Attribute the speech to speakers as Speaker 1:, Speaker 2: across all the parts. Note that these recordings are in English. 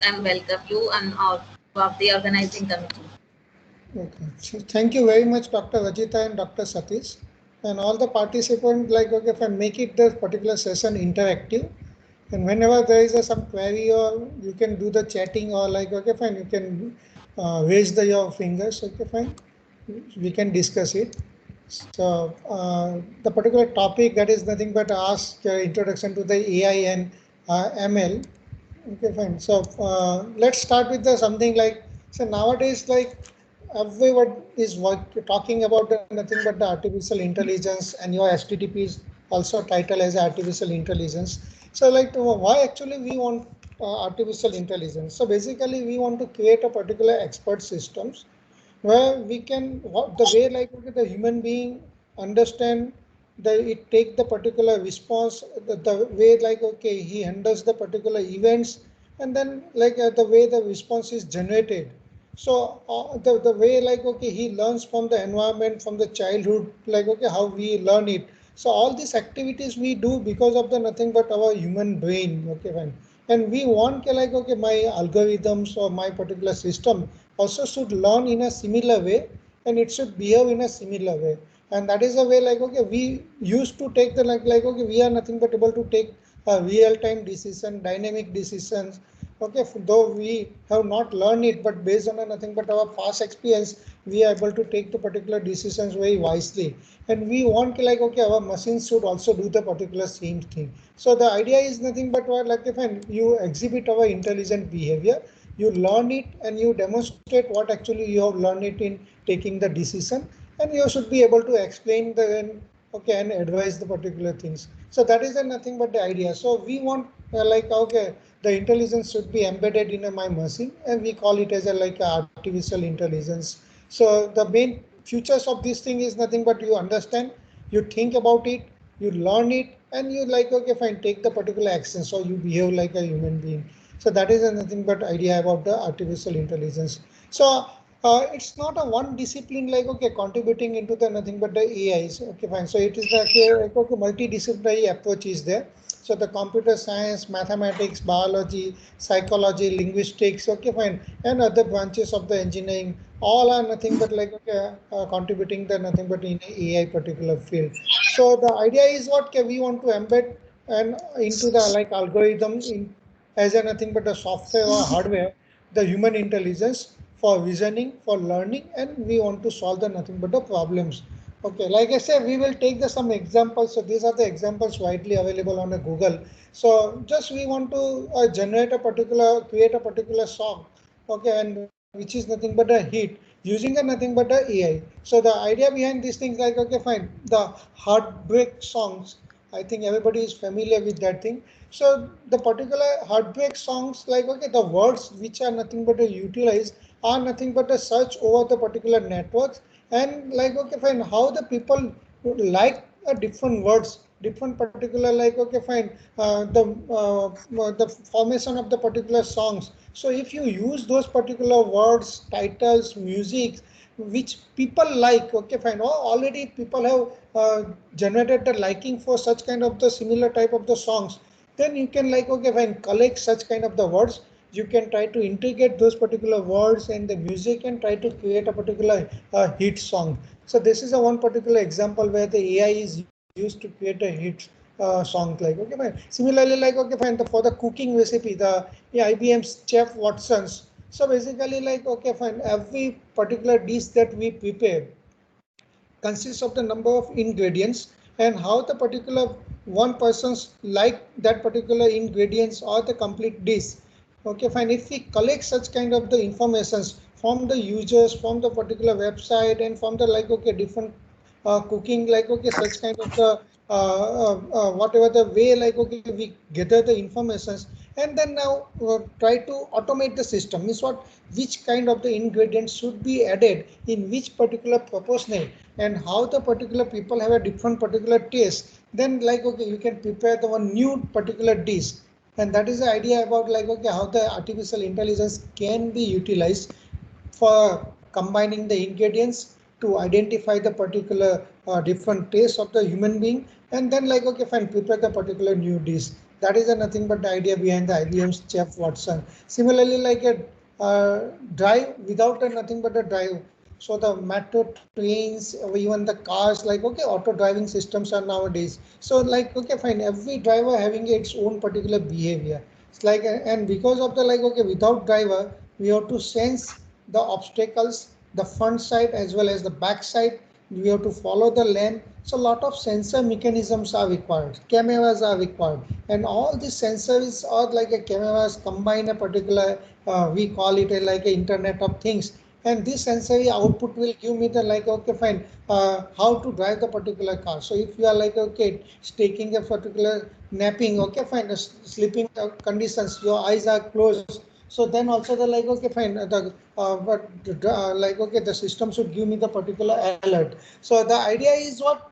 Speaker 1: and welcome you and all of the organizing committee.
Speaker 2: Okay. So thank you very much, Dr. Rajita and Dr. Satish. And all the participants, like, okay, if I make it the particular session interactive, and whenever there is some query or you can do the chatting or like, okay, fine, you can raise your fingers, okay, fine, we can discuss it. So the particular topic that is nothing but ask introduction to the AI and ML. Okay, fine. So let's start with the something like, so nowadays, like everyone is talking about nothing but the artificial intelligence, and your STTP is also titled as artificial intelligence. So like why actually we want artificial intelligence? So basically we want to create a particular expert systems where we can the way like okay, the human being understand the it take the particular response, the way like okay he handles the particular events, and then like the way the response is generated. So the way like okay he learns from the environment from the childhood, like okay how we learn it. So all these activities we do because of the nothing but our human brain. Okay, fine. And we want like okay my algorithms or my particular system also should learn in a similar way, and it should behave in a similar way. And that is the way like okay we used to take the like okay we are nothing but able to take a real time decision, dynamic decisions. Okay, though we have not learned it, but based on a nothing but our past experience, we are able to take the particular decisions very wisely. And we want like okay our machines should also do the particular same thing. So the idea is nothing but what like if you exhibit our intelligent behavior, you learn it and you demonstrate what actually you have learned it in taking the decision, and you should be able to explain the okay and advise the particular things. So that is nothing but the idea. So we want like okay the intelligence should be embedded in my machine, and we call it as a like artificial intelligence. So the main features of this thing is nothing but you understand, you think about it, you learn it, and you like okay fine take the particular action, so you behave like a human being. So that is nothing but idea about the artificial intelligence. So it's not a one discipline like okay contributing into the nothing but the AIs. Okay, fine. So it is the okay, multidisciplinary approach is there. So the computer science, mathematics, biology, psychology, linguistics, okay, fine, and other branches of the engineering, all are nothing but like okay, contributing the nothing but in AI particular field. So the idea is what okay, we want to embed and into the like algorithm in as a nothing but a software or hardware, the human intelligence for visioning, for learning, and we want to solve the nothing but the problems. Okay, like I said, we will take some examples. So these are the examples widely available on the Google. So just we want to generate a particular, create a particular song, okay, and which is nothing but a hit using a nothing but a AI. So the idea behind these things like okay, fine, the heartbreak songs. I think everybody is familiar with that thing. So the particular heartbreak songs, like okay, the words which are nothing but a utilized are nothing but a search over the particular networks, and like okay, fine, how the people would like different words, different particular like okay, fine, the formation of the particular songs. So if you use those particular words, titles, music which people like, okay fine, or already people have generated the liking for such kind of the similar type of the songs, then you can like okay fine collect such kind of the words. You can try to integrate those particular words and the music and try to create a particular hit song. So this is a one particular example where the AI is used to create a hit song, like okay fine. Similarly like okay fine, for the cooking recipe, the IBM's Chef Watson's. So basically like okay fine, every particular dish that we prepare consists of the number of ingredients, and how the particular one person's like that particular ingredients or the complete dish. Okay fine, if we collect such kind of the informations from the users, from the particular website, and from the like okay different cooking like okay such kind of the whatever the way like okay we gather the informations, and then now try to automate the system means what, which kind of the ingredients should be added in which particular proportional, and how the particular people have a different particular taste, then like okay you can prepare the one new particular dish. And that is the idea about like okay how the artificial intelligence can be utilized for combining the ingredients to identify the particular different taste of the human being, and then like okay fine prepare the particular new dish. That is nothing but the idea behind the IBM's Chef Watson. Similarly, like a drive without nothing but a drive. So the metro trains, or even the cars, like okay, auto driving systems are nowadays. So like okay, fine. Every driver having its own particular behavior. It's like and because of the like okay, without driver, we have to sense the obstacles, the front side as well as the back side. We have to follow the lane. So a lot of sensor mechanisms are required, cameras are required, and all these sensors are like a cameras combine a particular we call it a, like a internet of things, and this sensory output will give me the like okay fine how to drive the particular car. So if you are like okay taking a particular napping, okay fine, sleeping conditions, your eyes are closed, so then also the like okay fine the but like okay the system should give me the particular alert. So the idea is what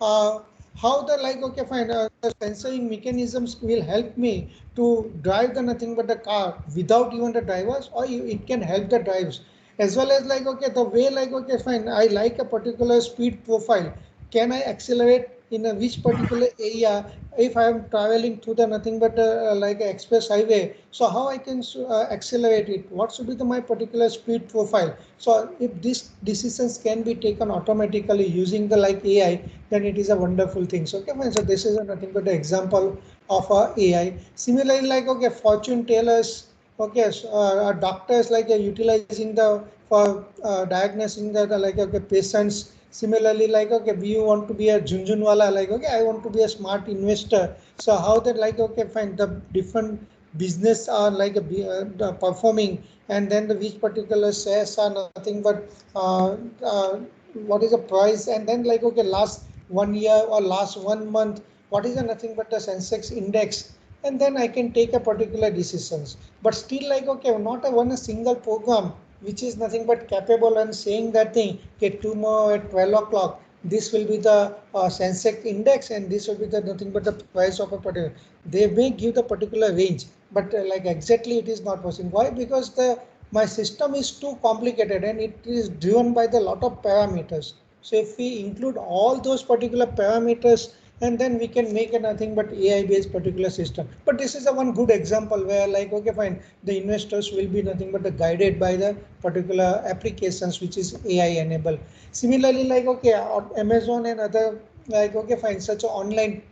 Speaker 2: uh, how the like okay fine the sensoring mechanisms will help me to drive the nothing but the car without even the drivers, or it can help the drives as well as like okay the way like okay fine I like a particular speed profile, can I accelerate in a which particular area if I am traveling through the nothing but like a express highway. So how I can accelerate it, what should be the my particular speed profile. So if these decisions can be taken automatically using the like AI, then it is a wonderful thing. So okay fine, so this is a nothing but an example of AI. Similarly like okay fortune tellers, okay so, doctors like utilizing the for diagnosing the like okay patients. Similarly like okay we want to be a junjunwala, like okay I want to be a smart investor. So how that like okay fine the different business are like the performing, and then the which particular shares are nothing but uh, what is the price, and then like okay last 1 year or last 1 month what is the nothing but the Sensex index, and then I can take a particular decisions. But still like okay not a one a single program which is nothing but capable and saying that thing okay tomorrow at 12 o'clock this will be the Sensex index and this will be the nothing but the price of a particular. They may give the particular range, but like exactly it is not possible. Why? Because the my system is too complicated and it is driven by the lot of parameters. So if we include all those particular parameters, and then we can make a nothing but AI based particular system. But this is a one good example where like okay fine the investors will be nothing but guided by the particular applications which is AI enabled. Similarly like okay Amazon and other like okay fine such a online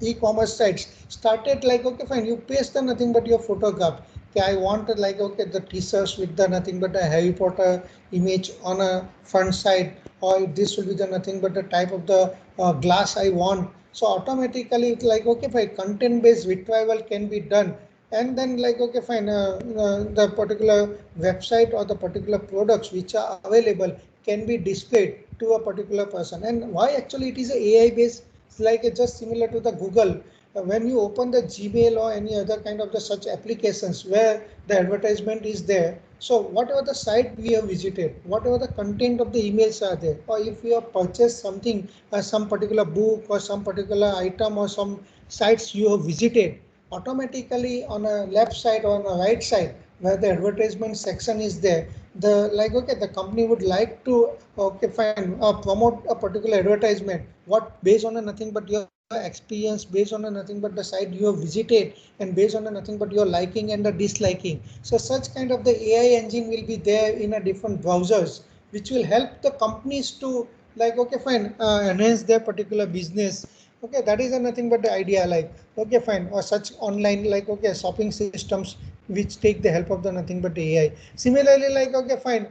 Speaker 2: e-commerce sites started like okay fine you paste the nothing but your photograph. Okay I wanted like okay the t-shirts with the nothing but a Harry Potter image on a front side, or this will be the nothing but the type of the glass I want. So automatically it's like okay fine content based retrieval can be done, and then like okay fine the particular website or the particular products which are available can be displayed to a particular person. And why actually it is a AI based, it's like it's just similar to the Google. When you open the Gmail or any other kind of the such applications where the advertisement is there, so whatever the site we have visited, whatever the content of the emails are there, or if we have purchased something, some particular book or some particular item or some sites you have visited, automatically on a left side or on a right side where the advertisement section is there, the like okay the company would like to okay fine promote a particular advertisement, what based on a nothing but your experience, based on a nothing but the site you have visited, and based on a nothing but your liking and the disliking. So such kind of the AI engine will be there in a different browsers which will help the companies to like okay fine enhance their particular business. Okay that is a nothing but the idea, like okay fine, or such online like okay shopping systems which take the help of the nothing but AI. Similarly like okay fine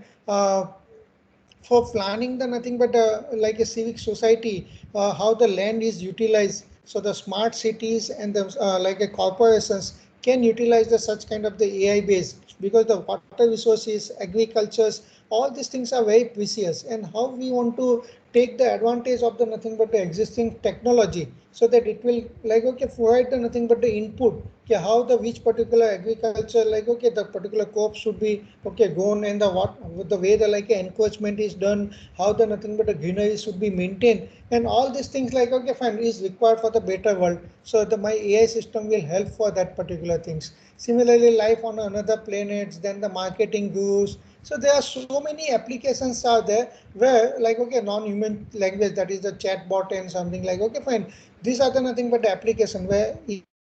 Speaker 2: for planning the nothing but like a civic society, how the land is utilized. So the smart cities and the like a corporations can utilize the such kind of the AI base, because the water resources, agricultures, all these things are very precious, and how we want to take the advantage of the nothing but the existing technology, so that it will like okay provide the nothing but the input, okay how the which particular agriculture like okay the particular crop should be okay grown, and the what the way the like encroachment is done, how the nothing but the greenery should be maintained, and all these things like okay fine is required for the better world. So the my AI system will help for that particular things. Similarly life on another planets, then the marketing gurus, So there are so many applications are there where like, okay, non-human language, that is the chatbot and something like, okay, fine. These are the nothing but the application where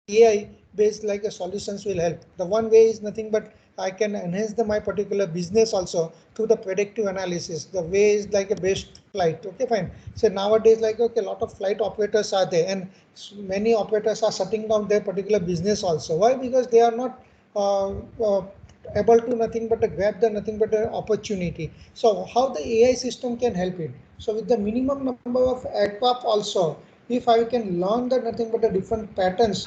Speaker 2: AI based like a solutions will help. The one way is nothing but I can enhance my particular business also through the predictive analysis. The way is like a best flight. Okay, fine. So nowadays, like, okay, a lot of flight operators are there, and many operators are shutting down their particular business also. Why? Because they are not uh, uh, able to nothing but grab the nothing but opportunity. So how the AI system can help it? So with the minimum number of aircraft also, if I can learn the nothing but the different patterns,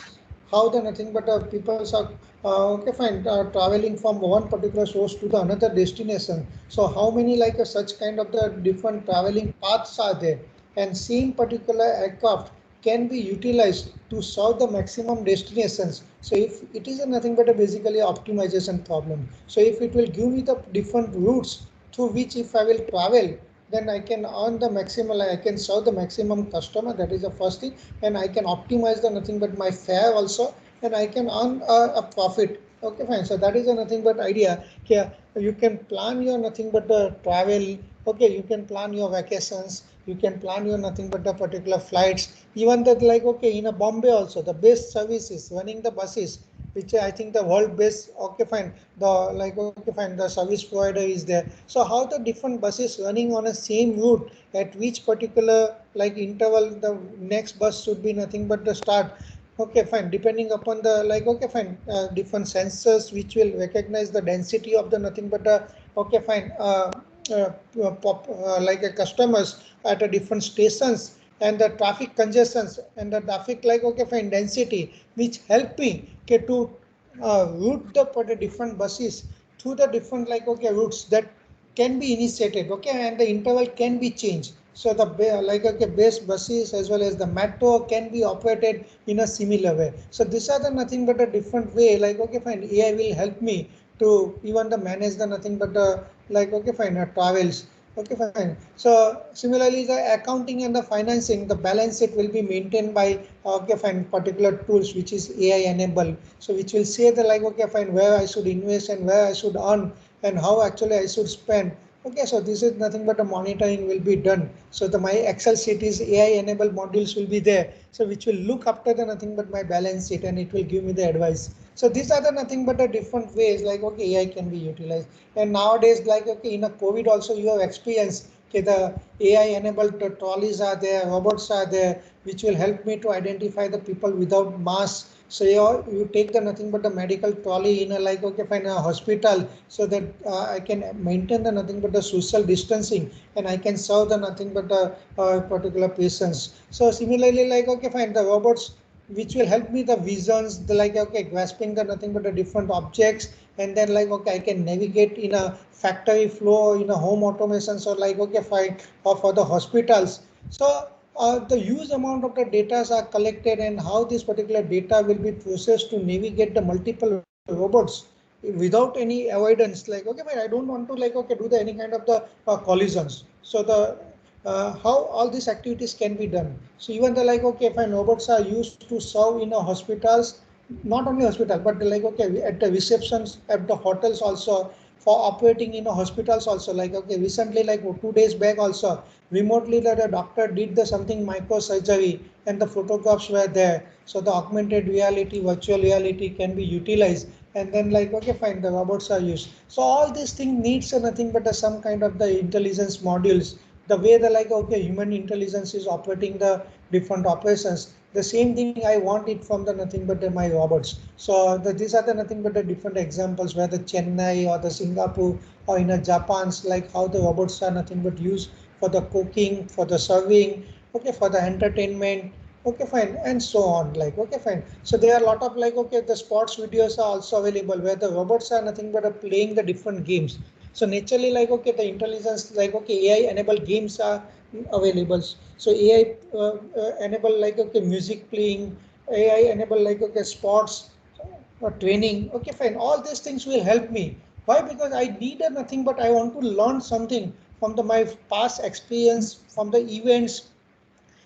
Speaker 2: how the nothing but people are okay, fine, traveling from one particular source to the another destination. So how many like such kind of the different traveling paths are there, and same particular aircraft can be utilized to solve the maximum destinations. So if it is a nothing but a basically optimization problem. So if it will give me the different routes through which if I will travel, then I can earn the maximal, I can serve the maximum customer. That is the first thing, and I can optimize the nothing but my fare also, and I can earn a profit. Okay, fine. So that is a nothing but idea. Okay, you can plan your nothing but the travel. Okay, you can plan your vacations. You can plan your nothing but the particular flights. Even that like, okay, in a Bombay also the best services running the buses, which I think the world best. Okay, fine. The like, okay, fine. The service provider is there. So how the different buses running on a same route, at which particular like interval the next bus should be nothing but the start. Okay, fine. Depending upon the like, okay, fine, different sensors which will recognize the density of the nothing but the, okay, fine, like a customers at a different stations, and the traffic congestions and the traffic like, okay, fine, density, which help me, okay, to route the different buses through the different like, okay, routes that can be initiated. Okay, and the interval can be changed. So the like, okay, base buses as well as the metro can be operated in a similar way. So these are the nothing but a different way, like, okay, fine, AI will help me to even the manage the nothing but like, okay, fine, travels. Okay, fine. So similarly, the accounting and the financing, the balance sheet will be maintained by, okay, fine, particular tools which is AI enabled. So which will say the like, okay, fine, where I should invest and where I should earn and how actually I should spend. Okay, so this is nothing but a monitoring will be done. So the my Excel sheet is AI enabled modules will be there. So which will look after the nothing but my balance sheet, and it will give me the advice. So these are the nothing but the different ways like, okay, AI can be utilized. And nowadays like, okay, in a COVID also you have experienced, okay, the AI enabled trolleys are there, robots are there, which will help me to identify the people without mask. So you take the nothing but the medical trolley in a like, okay, fine, a hospital, so that I can maintain the nothing but the social distancing, and I can serve the nothing but the particular patients. So similarly like, okay, fine, the robots which will help me the visions, the like, okay, grasping the nothing but the different objects, and then like, okay, I can navigate in a factory floor, in a home automations, or like, okay, fine, or for the hospitals. So the huge amount of the data are collected, and how this particular data will be processed to navigate the multiple robots without any avoidance. Like, okay, fine, I don't want to like, okay, do the any kind of the collisions. So the how all these activities can be done. So even the like, okay, fine, robots are used to serve in a hospitals, not only hospital, but like, okay, at the receptions at the hotels also, for operating in a hospitals also. Like, okay, recently like 2 days back also, remotely that a doctor did the something microsurgery, and the photographs were there. So the augmented reality, virtual reality can be utilized, and then like, okay, fine, the robots are used. So all these thing needs nothing but some kind of the intelligence modules, the way the like, okay, human intelligence is operating the different operations. The same thing I want it from the nothing but my robots. So these are the nothing but the different examples where the Chennai or the Singapore or in a Japan's, like how the robots are nothing but used for the cooking, for the serving, okay, for the entertainment, okay, fine, and so on. Like, okay, fine. So there are a lot of like, okay, the sports videos are also available where the robots are nothing but playing the different games. So naturally like, okay, the intelligence like, okay, AI enabled games are available. So AI enable like, okay, music playing, AI enable like, okay, sports training. Okay, fine. All these things will help me. Why? Because I need nothing but I want to learn something from my past experience, from the events.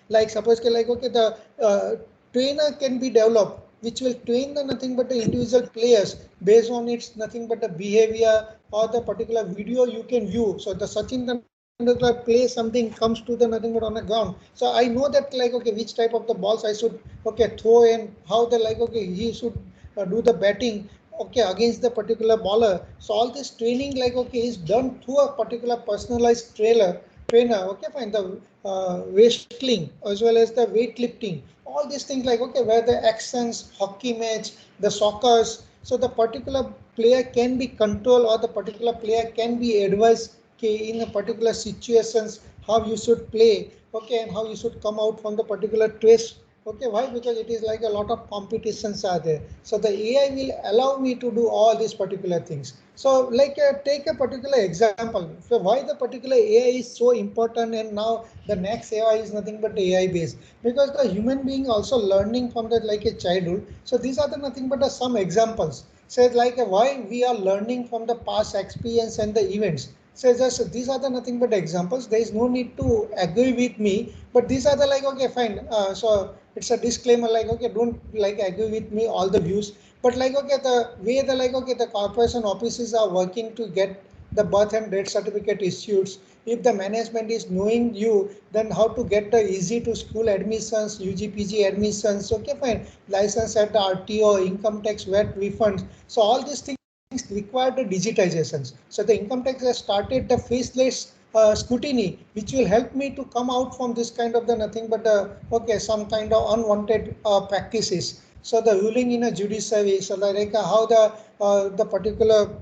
Speaker 2: Like suppose like, okay, the trainer can be developed which will train the nothing but the individual players based on its nothing but the behavior or the particular video you can view. So the Sachin Tendulkar play something comes to the nothing but on the ground. So I know that like okay which type of the balls I should okay throw and how the like okay he should do the batting okay against the particular bowler. So all this training like okay is done through a particular personalized trainer okay fine the wrestling as well as the weightlifting, all these things like okay where the actions hockey match the soccers, so the particular player can be controlled or the particular player can be advised okay, in a particular situations how you should play okay and how you should come out from the particular twist. Okay, why? Because it is like a lot of competitions are there. So the AI will allow me to do all these particular things. So like take a particular example. So why the particular AI is so important and now the next AI is nothing but AI based, because the human being also learning from that like a childhood. So these are the nothing but some examples. Says like why we are learning from the past experience and the events. So just these are the nothing but examples. There is no need to agree with me, but these are the like okay fine. So it's a disclaimer like okay don't like agree with me all the views, but like okay the way the like okay the corporation offices are working to get the birth and death certificate issued. If the management is knowing you, then how to get the easy to school admissions, UGPG admissions, okay fine, license at the RTO, income tax, VAT refunds. So all these things require the digitizations. So the income tax has started the faceless scrutiny, which will help me to come out from this kind of the nothing but the okay some kind of unwanted practices. So the ruling in a judiciary, so like how the particular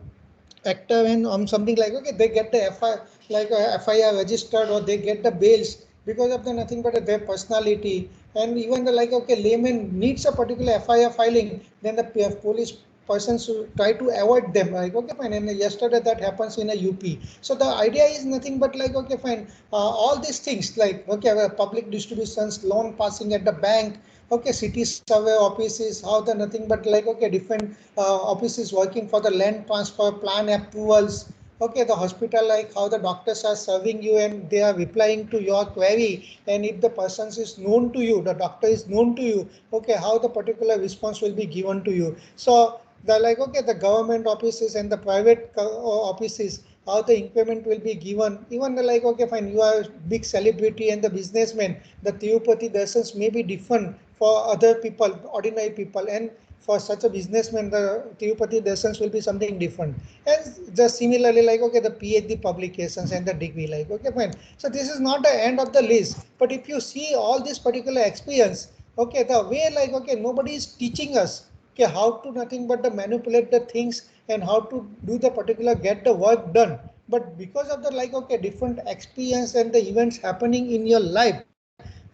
Speaker 2: actor and something like okay they get the FIR registered or they get the bails because of the nothing but their personality, and even the like okay layman needs a particular FIR filing, then the police persons try to avoid them like okay fine, and yesterday that happens in a UP. So the idea is nothing but like okay fine, all these things like okay public distributions, loan passing at the bank, okay city survey offices, how the nothing but like okay different offices working for the land transfer plan approvals, okay the hospital like how the doctors are serving you and they are replying to your query, and if the person is known to you, the doctor is known to you, okay how the particular response will be given to you. So the like okay the government offices and the private offices, how the increment will be given, even the like okay fine you are big celebrity and the businessman, the Tirupati darshans may be different for other people, ordinary people, and for such a businessman the Tirupati darshans will be something different. And just similarly like okay the PhD publications and the degree like okay fine. So this is not the end of the list, but if you see all this particular experience, okay the way like okay nobody is teaching us okay how to nothing but the manipulate the things and how to do the particular get the work done, but because of the like okay different experience and the events happening in your life,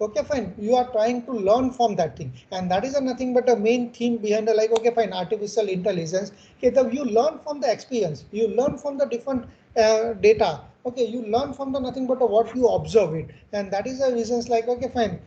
Speaker 2: okay fine you are trying to learn from that thing, and that is a nothing but a main theme behind the like okay fine artificial intelligence. Okay you learn from the experience, you learn from the different data, okay you learn from the nothing but what you observe it, and that is the reasons like okay fine,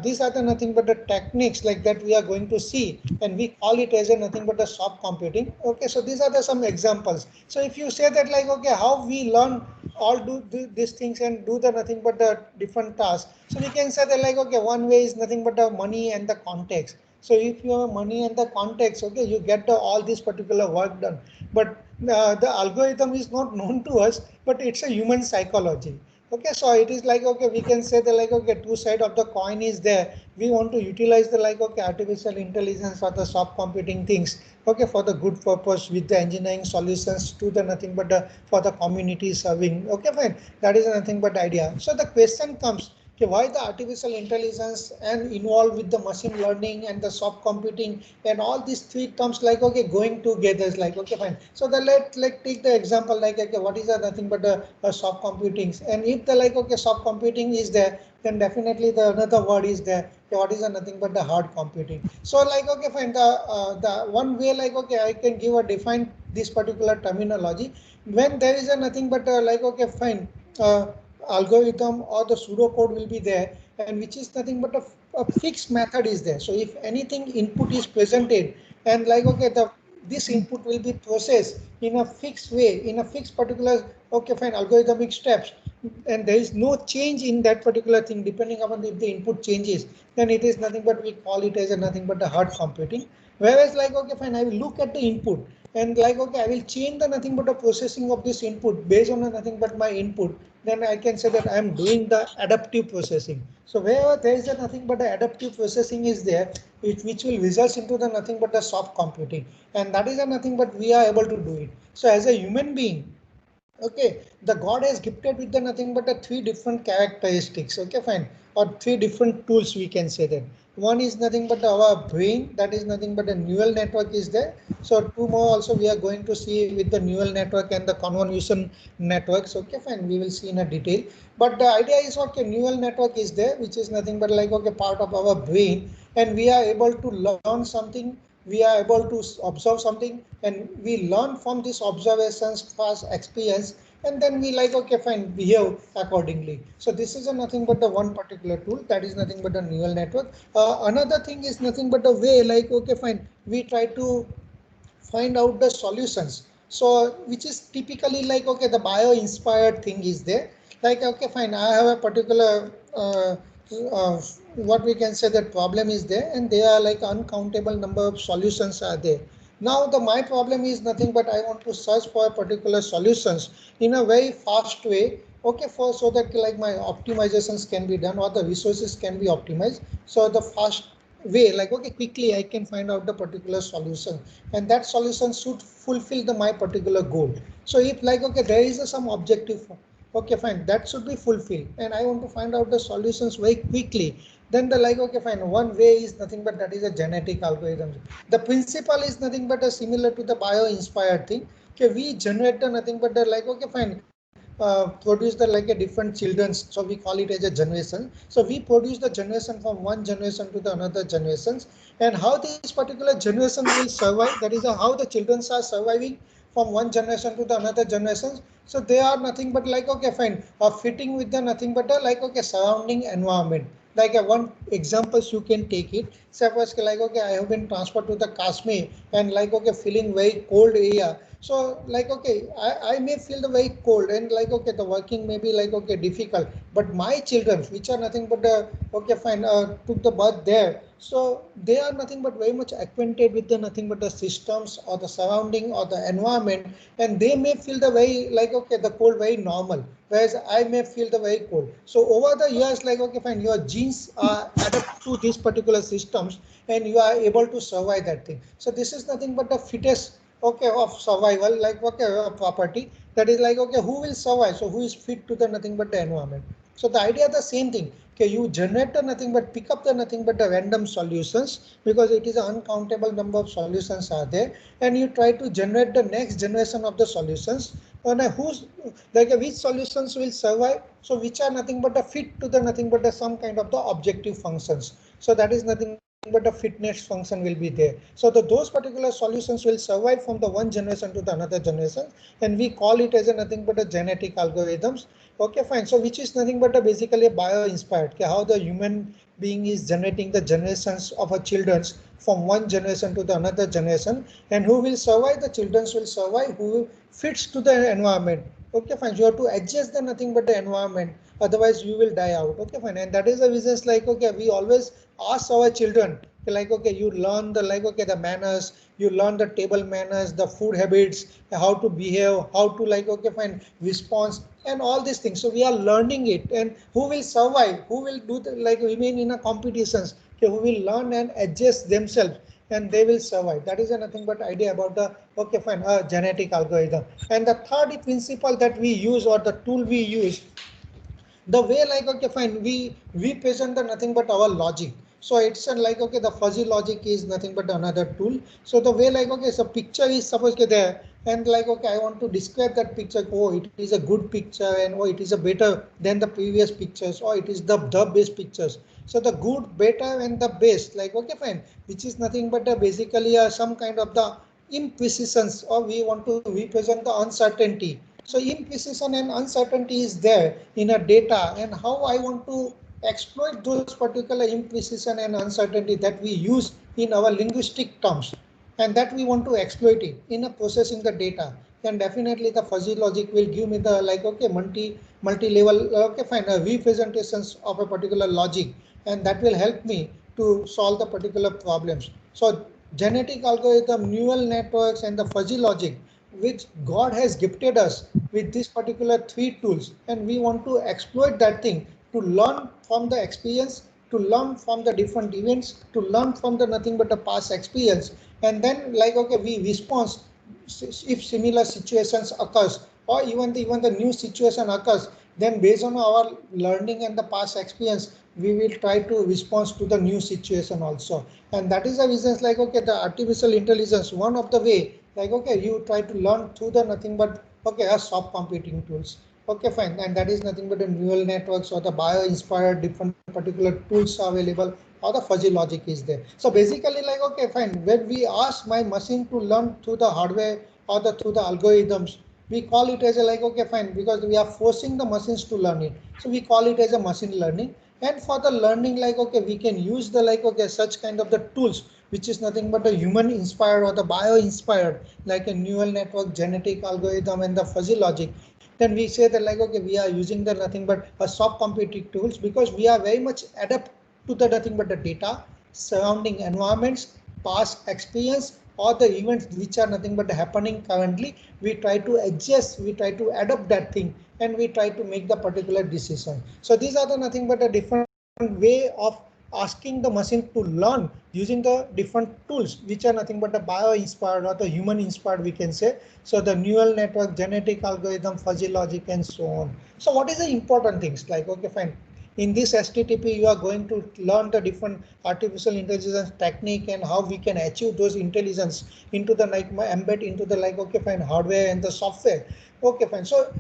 Speaker 2: these are the nothing but the techniques like that we are going to see, and we call it as a nothing but the soft computing. Okay so these are the some examples. So if you say that like okay how we learn all these things and do the nothing but the different tasks, so we can say that like okay one way is nothing but the money and the context. So if you have money and the context, okay you get all this particular work done, but the algorithm is not known to us, but it's a human psychology. Okay so it is like okay we can say that like okay two side of the coin is there, we want to utilize the like okay artificial intelligence or the soft computing things okay for the good purpose with the engineering solutions to the nothing but the for the community serving. Okay fine, that is nothing but idea. So the question comes, okay, why the artificial intelligence and involved with the machine learning and the soft computing and all these three terms like okay going together is like okay fine. So the let take the example like okay what is the nothing but the soft computing, and if the like okay soft computing is there, then definitely the another word is there, okay, what is the nothing but the hard computing. So like okay fine, the one way like okay I can give a define this particular terminology when there is a nothing but like okay fine, algorithm or the pseudocode will be there, and which is nothing but a fixed method is there. So if anything input is presented and like okay the this input will be processed in a fixed way, in a fixed particular okay fine algorithmic steps, and there is no change in that particular thing depending upon if the input changes, then it is nothing but we call it as a nothing but the hard computing. Whereas like, okay, fine, I will look at the input and like, okay, I will change the nothing but the processing of this input based on the nothing but my input. Then I can say that I am doing the adaptive processing. So wherever there is a nothing but the adaptive processing is there, which will result into the nothing but the soft computing. And that is a nothing but we are able to do it. So as a human being, okay, the God has gifted with the nothing but the three different characteristics. Okay, fine, or three different tools, we can say that. One is nothing but our brain, that is nothing but a neural network is there. So two more also we are going to see with the neural network and the convolution networks. Okay, fine, we will see in a detail. But the idea is, okay, neural network is there, which is nothing but like, okay, part of our brain, and we are able to learn something, we are able to observe something, and we learn from these observations, past experience, and then we like, okay, fine, behave accordingly. So this is a nothing but the one particular tool, that is nothing but a neural network. Another thing is nothing but a way like, okay, fine, we try to find out the solutions. So which is typically like, okay, the bio inspired thing is there. Like, okay, fine, I have a particular uh, what we can say that problem is there, and there are like uncountable number of solutions are there. Now the my problem is nothing but I want to search for a particular solutions in a very fast way, okay, for so that like my optimizations can be done or the resources can be optimized. So the fast way, like, okay, quickly I can find out the particular solution, and that solution should fulfill the my particular goal. So if like, okay, there is some objective, okay, fine, that should be fulfilled, and I want to find out the solutions very quickly, then the like, okay, fine, one way is nothing but that is a genetic algorithm. The principle is nothing but a similar to the bio inspired thing. Okay, we generate the nothing but the like, okay, fine, produce the like a different children's, so we call it as a generation. So we produce the generation from one generation to the another generations, and how this particular generation will survive, that is how the children are surviving from one generation to the another generations. So they are nothing but like, okay, fine, fitting with the nothing but like, okay, surrounding environment. Like one examples you can take it, suppose like, okay, I have been transferred to the Kashmir, and like, okay, feeling very cold area. So like, okay, I may feel the very cold, and like, okay, the working may be like, okay, difficult, but my children which are nothing but the, okay, fine, took the birth there, so they are nothing but very much acquainted with the nothing but the systems or the surrounding or the environment, and they may feel the very like, okay, the cold very normal, whereas I may feel the very cold. So over the years, like, okay, fine, your genes are adapt to these particular systems, and you are able to survive that thing. So this is nothing but the fittest, okay, of survival, like, okay, property, that is like, okay, who will survive, so who is fit to the nothing but the environment. So the idea is the same thing. Okay, you generate the nothing but pick up the nothing but the random solutions, because it is an uncountable number of solutions are there, and you try to generate the next generation of the solutions, and who's like which solutions will survive, so which are nothing but a fit to the nothing but the some kind of the objective functions. So that is nothing but a fitness function will be there. So those particular solutions will survive from the one generation to the another generation, and we call it as a nothing but a genetic algorithms. Okay, fine. So which is nothing but a basically a bio inspired, okay, how the human being is generating the generations of a children's from one generation to the another generation, and who will survive, the children's will survive, who fits to the environment. Okay, fine, you have to adjust the nothing but the environment, otherwise you will die out. Okay, fine, and that is the reasons like, okay, we always ask our children, like, okay, you learn the like, okay, the manners, you learn the table manners, the food habits, how to behave, how to like, okay, fine, response, and all these things. So we are learning it, and who will survive, who will do the, like remain in a competitions, okay, who will learn and adjust themselves, and they will survive. That is a nothing but idea about the, okay, fine, genetic algorithm. And the third principle that we use, or the tool we use, the way like, okay, fine, we present the nothing but our logic. So it's like, okay, the fuzzy logic is nothing but another tool. So the way like, okay, so picture is supposed to there, and like, okay, I want to describe that picture, oh, it is a good picture, and oh, it is a better than the previous pictures, or it is the best pictures. So the good, better, and the best, like, okay, fine, which is nothing but basically some kind of the imprecisions, or we want to represent the uncertainty. So imprecision and uncertainty is there in a data, and how I want to exploit those particular imprecision and uncertainty that we use in our linguistic terms, and that we want to exploit it in a processing the data. Then definitely the fuzzy logic will give me the like, okay, multi-level, okay, fine, representations of a particular logic, and that will help me to solve the particular problems. So genetic algorithm, neural networks, and the fuzzy logic, which God has gifted us with these particular three tools, and we want to exploit that thing to learn from the experience, to learn from the different events, to learn from the nothing but the past experience, and then like okay, we respond if similar situations occurs, or even the new situation occurs, then based on our learning and the past experience, we will try to respond to the new situation also. And that is the reasons like okay, the artificial intelligence, one of the way like okay, you try to learn through the nothing but okay, a soft computing tools. Okay, fine, and that is nothing but the neural networks or the bio inspired different particular tools are available, or the fuzzy logic is there. So basically like okay, fine, when we ask my machine to learn through the hardware or the through the algorithms, we call it as a like okay, fine, because we are forcing the machines to learn it, so we call it as a machine learning. And for the learning like okay, we can use the like okay, such kind of the tools which is nothing but a human inspired or the bio inspired, like a neural network, genetic algorithm, and the fuzzy logic. Then we say that like okay, we are using the nothing but a soft computing tools, because we are very much adapt to the nothing but the data, surrounding environments, past experience, or the events which are nothing but happening currently. We try to adjust, we try to adapt that thing, and we try to make the particular decision. So these are the nothing but a different way of asking the machine to learn using the different tools which are nothing but the bio inspired or the human inspired, we can say. So the neural network, genetic algorithm, fuzzy logic, and so on. So what is the important things like okay, fine, in this STTP, you are going to learn the different artificial intelligence technique and how we can achieve those intelligence into the like embed into the like okay, fine, hardware and the software. Okay, fine. So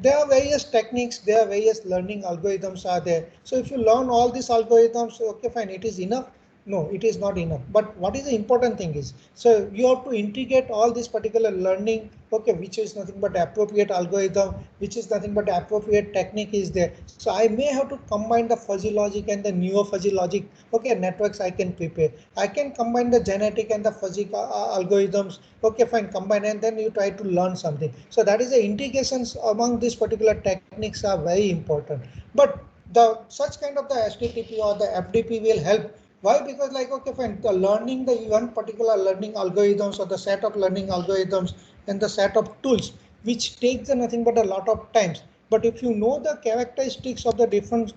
Speaker 2: there are various techniques, there are various learning algorithms are there. So if you learn all these algorithms, okay, fine, it is enough. No, it is not enough. But what is the important thing is, so you have to integrate all this particular learning, okay, which is nothing but appropriate algorithm, which is nothing but appropriate technique is there. So I may have to combine the fuzzy logic and the neo fuzzy logic. Okay, networks I can prepare. I can combine the genetic and the fuzzy algorithms. Okay, fine, combine, and then you try to learn something. So that is the integrations among these particular techniques are very important. But the such kind of the STTP or the FDP will help. Why? Because like okay, fine, the learning the one particular learning algorithms or the set of learning algorithms and the set of tools which takes nothing but a lot of times. But if you know the characteristics of the different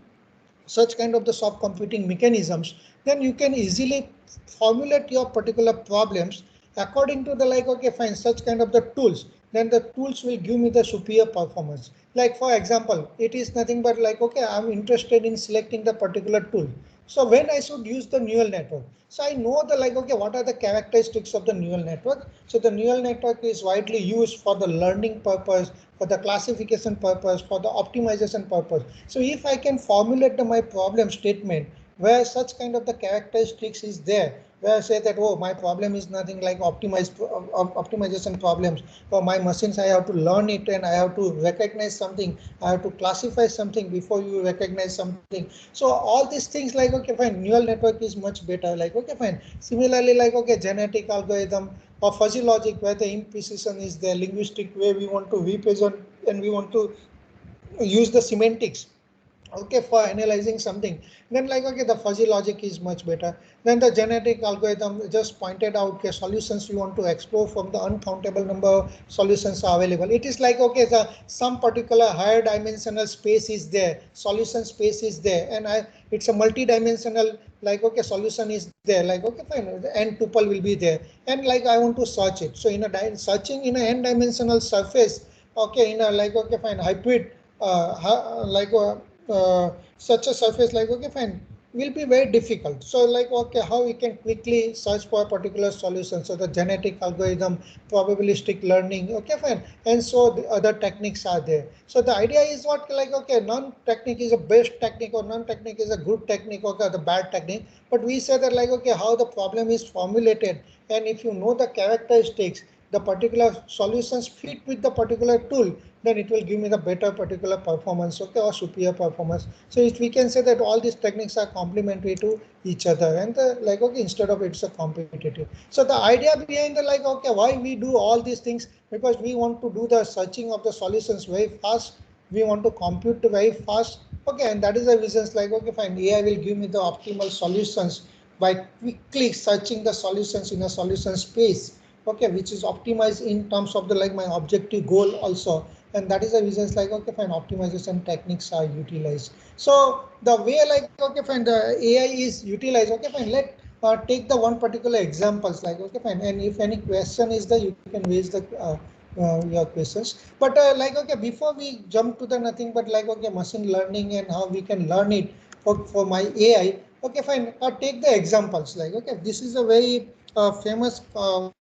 Speaker 2: such kind of the soft computing mechanisms, then you can easily formulate your particular problems according to the like okay, fine, such kind of the tools. Then the tools will give me the superior performance. Like for example, it is nothing but like okay, I'm interested in selecting the particular tool. So when I should use the neural network, so I know the like okay, what are the characteristics of the neural network. So the neural network is widely used for the learning purpose, for the classification purpose, for the optimization purpose. So if I can formulate my problem statement where such kind of the characteristics is there, where I say that oh, my problem is nothing like optimization problems. For my machines, I have to learn it and I have to recognize something. I have to classify something before you recognize something. So all these things like okay, fine, neural network is much better. Like okay, fine. Similarly, like okay, genetic algorithm or fuzzy logic where the imprecision is there, linguistic way we want to represent and we want to use the semantics, okay, for analyzing something. Then like okay, the fuzzy logic is much better. Then the genetic algorithm just pointed out okay, solutions you want to explore from the uncountable number of solutions are available. It is like okay, the some particular higher dimensional space is there, solution space is there, and it's a multi-dimensional like okay, solution is there, like okay, fine, the n tuple will be there, and like I want to search it. So in a searching in a n dimensional surface, okay, in a like okay, fine, hybrid like such a surface like okay, fine, will be very difficult. So like okay, how we can quickly search for a particular solution. So the genetic algorithm, probabilistic learning, okay, fine, and so the other techniques are there. So the idea is what like okay, none technique is a best technique or none technique is a good technique or the bad technique, but we say that like okay, how the problem is formulated, and if you know the characteristics, the particular solutions fit with the particular tool, then it will give me the better particular performance, okay, or superior performance. So if we can say that all these techniques are complementary to each other, and the like okay, instead of it's a competitive. So the idea behind the like okay, why we do all these things, because we want to do the searching of the solutions very fast, we want to compute very fast, okay, and that is the reasons like okay, fine, AI will give me the optimal solutions by quickly searching the solutions in a solution space, okay, which is optimized in terms of the like my objective goal also. And that is the reasons like, okay, fine, optimization techniques are utilized. So the way like, okay, fine, the AI is utilized, okay, fine, let take the one particular examples like, okay, fine, and if any question is there, you can raise the your questions. But like, okay, before we jump to the nothing but like, okay, machine learning and how we can learn it for my AI, okay, fine, take the examples like, okay, this is a very famous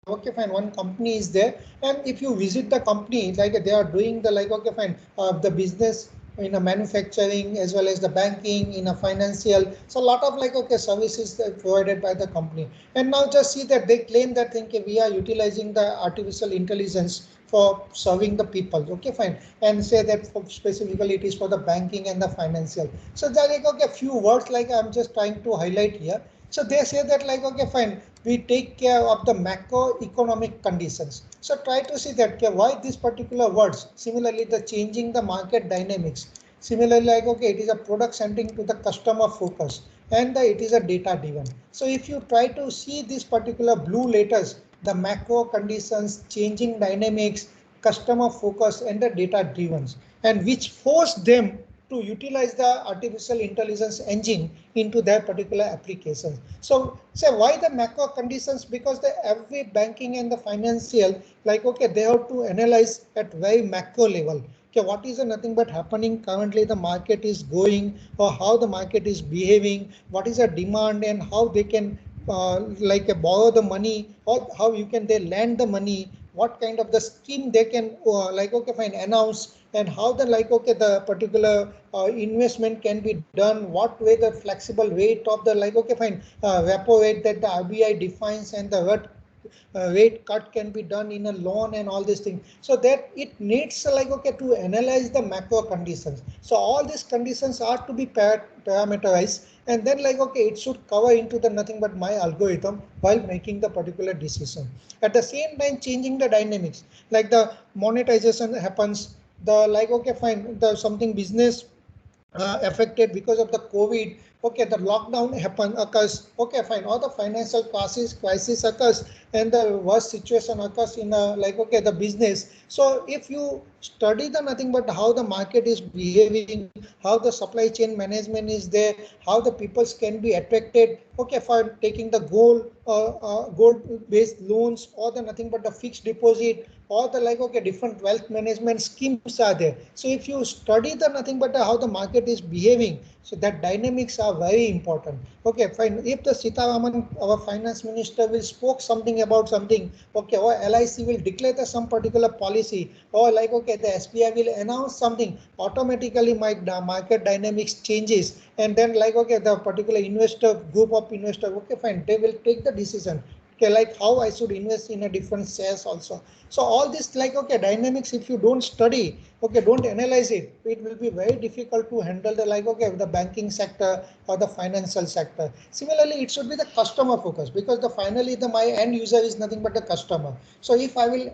Speaker 2: okay, fine, one company is there, and if you visit the company, like they are doing the like, okay, fine, the business in a manufacturing as well as the banking in a financial, so a lot of like, okay, services that provided by the company. And now just see that they claim that think we are utilizing the artificial intelligence for serving the people, okay, fine, and say that for specifically it is for the banking and the financial. So there like, okay, few words like I'm just trying to highlight here. So they say that like, okay, fine, we take care of the macroeconomic conditions. So try to see that okay, why these particular words. Similarly, the changing the market dynamics. Similarly, like, okay, it is a product centering to the customer focus, and it is a data driven. So if you try to see these particular blue letters, the macro conditions, changing dynamics, customer focus, and the data driven, and which force them to utilize the artificial intelligence engine into their particular applications. So say why the macro conditions? Because the every banking and the financial, like, okay, they have to analyze at very macro level. Okay, what is nothing but happening currently, the market is going, or how the market is behaving, what is the demand, and how they can like borrow the money, or how you can they lend the money, what kind of the scheme they can like, okay, fine, announce, and how the like, okay, the particular investment can be done, what way the flexible rate of the like, okay, fine, repo rate that the RBI defines, and the rate cut can be done in a loan and all these things. So that it needs like, okay, to analyze the macro conditions. So all these conditions are to be parameterized, and then like, okay, it should cover into the nothing but my algorithm while making the particular decision. At the same time, changing the dynamics, like the monetization happens, the like, okay, fine, the something business affected because of the COVID. Okay, the lockdown occurs. Okay, fine. Or the financial crisis occurs, and the worst situation occurs in like, okay, the business. So if you study the nothing but how the market is behaving, how the supply chain management is there, how the peoples can be attracted. Okay, for taking the gold-based loans, or the nothing but the fixed deposit, or the like, okay, different wealth management schemes are there. So if you study the nothing but how the market is behaving, so that dynamics are very important. Okay, fine. If the Sitaraman, our finance minister, will spoke something about something, okay, or LIC will declare some particular policy, or like, okay, the SBI will announce something, automatically my market dynamics changes, and then like, okay, the particular investor group of investor, okay, fine, they will take the decision. Okay, like how I should invest in a different shares also. So all this like, okay, dynamics, if you don't study, okay, don't analyze it, it will be very difficult to handle the like, okay, the banking sector or the financial sector. Similarly, it should be the customer focus, because the finally the my end user is nothing but the customer. So if I will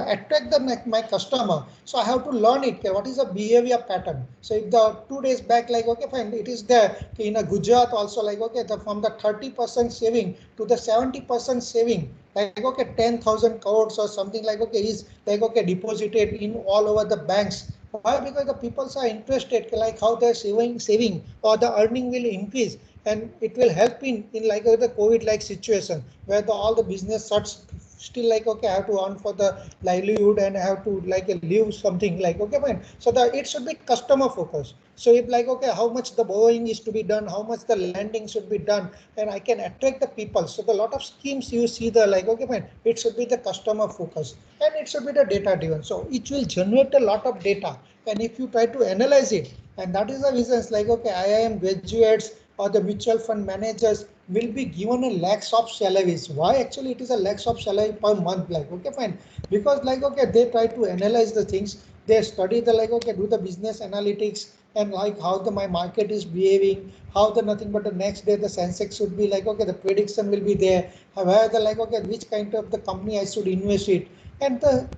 Speaker 2: attract the my customer, so I have to learn it. Okay, what is the behavior pattern? So if the 2 days back, like, okay, fine, it is there in a Gujarat also, like, okay, from the 30% saving to the 70% saving, like, okay, 10,000 crores or something like, okay, is like, okay, deposited in all over the banks. Why? Because the people are interested, like how they're saving, or the earning will increase, and it will help in like the COVID like situation where all the business shuts. Still like, okay, I have to earn for the livelihood, and I have to like live something like, okay, fine. So that it should be customer focused. So if like, okay, how much the borrowing is to be done, how much the lending should be done, and I can attract the people. So the lot of schemes you see the like, okay, fine, it should be the customer focus, and it should be the data driven. So it will generate a lot of data, and if you try to analyze it, and that is the reasons like, okay, IIM graduates or the mutual fund managers will be given a lakhs of salaries. Why? Actually it is a lakhs of salary per month, like, okay, fine, because like, okay, they try to analyze the things, they study the like, okay, do the business analytics, and like how the my market is behaving, how the nothing but the next day the Sensex should be like, okay, the prediction will be there, where the like, okay, which kind of the company I should invest it, and the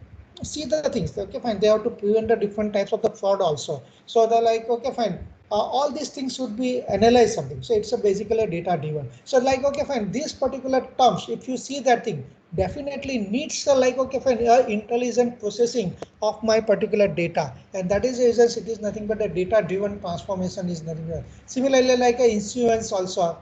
Speaker 2: see the things, okay, fine, they have to prevent the different types of the fraud also. So they're like, okay, fine, all these things should be analyzed something. So it's a basically a data driven. So like, okay, fine, these particular terms, if you see that thing, definitely needs the like, okay, fine, intelligent processing of my particular data. And that is reasons it is nothing but a data driven transformation is nothing but. Similarly, like a insurance also.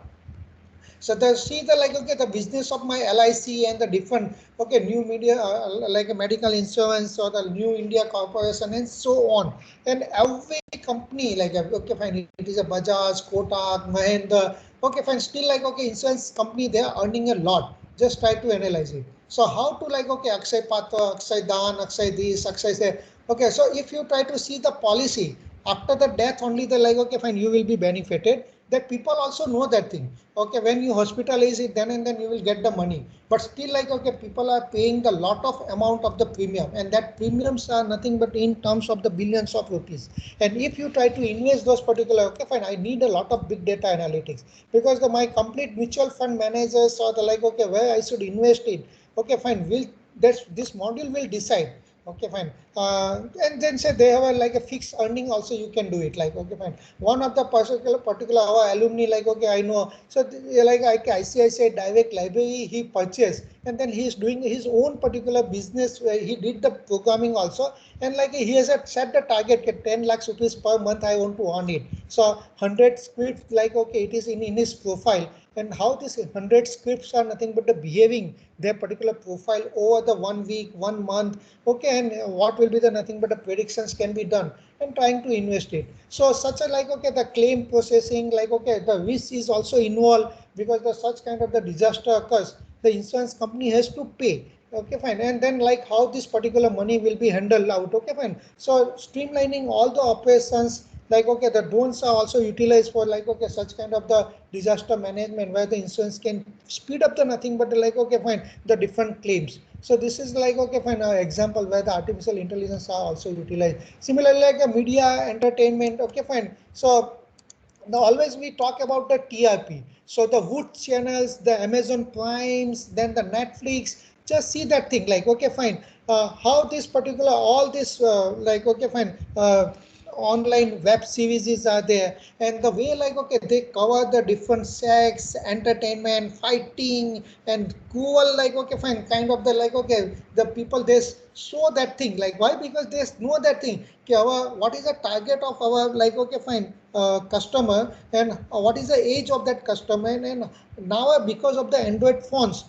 Speaker 2: So the see the like, okay, the business of my LIC and the different, okay, new media like a medical insurance or the New India Corporation and so on. And every company like, okay, fine, it is a Bajaj, Kotak, Mahindra, okay, fine, still like, okay, insurance company, they are earning a lot. Just try to analyze it. So how to like, okay, Akshay Patra, Akshay Dan, Akshay this, Akshay say, okay, so if you try to see the policy, after the death only the like, okay, fine, you will be benefited. That people also know that thing. Okay, when you hospitalize it, then and then you will get the money. But still like, okay, people are paying the lot of amount of the premium, and that premiums are nothing but in terms of the billions of rupees. And if you try to invest those particular, okay, fine, I need a lot of big data analytics, because my complete mutual fund managers or the like, okay, where I should invest in, okay, fine, will this module will decide. Okay, fine. And then say they have a, like a fixed earning also, you can do it like, okay, fine. One of the particular our alumni like, okay, I know. So like ICICI Direct Library he purchased, and then he is doing his own particular business where he did the programming also, and like he has set the target at 10 lakhs rupees per month I want to earn it. So 100 scripts like, okay, it is in his profile. And how this 100 scripts are nothing but the behaving their particular profile over the 1 week, 1 month, okay, and what will be the nothing but the predictions can be done, and trying to invest it. So such a like, okay, the claim processing like, okay, the risk is also involved, because the such kind of the disaster occurs, the insurance company has to pay. Okay, fine. And then like how this particular money will be handled out. Okay, fine. So streamlining all the operations, like, okay, the drones are also utilized for like, okay, such kind of the disaster management, where the insurance can speed up the nothing but the like, okay, fine, the different claims. So this is like, okay, fine, an example where the artificial intelligence are also utilized. Similarly, like a media entertainment, okay, fine. So now always we talk about the TRP. So the Wood channels, the Amazon Primes, then the Netflix, just see that thing like, okay, fine, how this particular, all this like, okay, fine, online web series are there, and the way like, okay, they cover the different sex, entertainment, fighting, and cruel like, okay, fine, kind of the like, okay, the people they show that thing like, why? Because they know that thing, okay, our what is the target of our like, okay, fine, customer, and what is the age of that customer. And now because of the Android phones,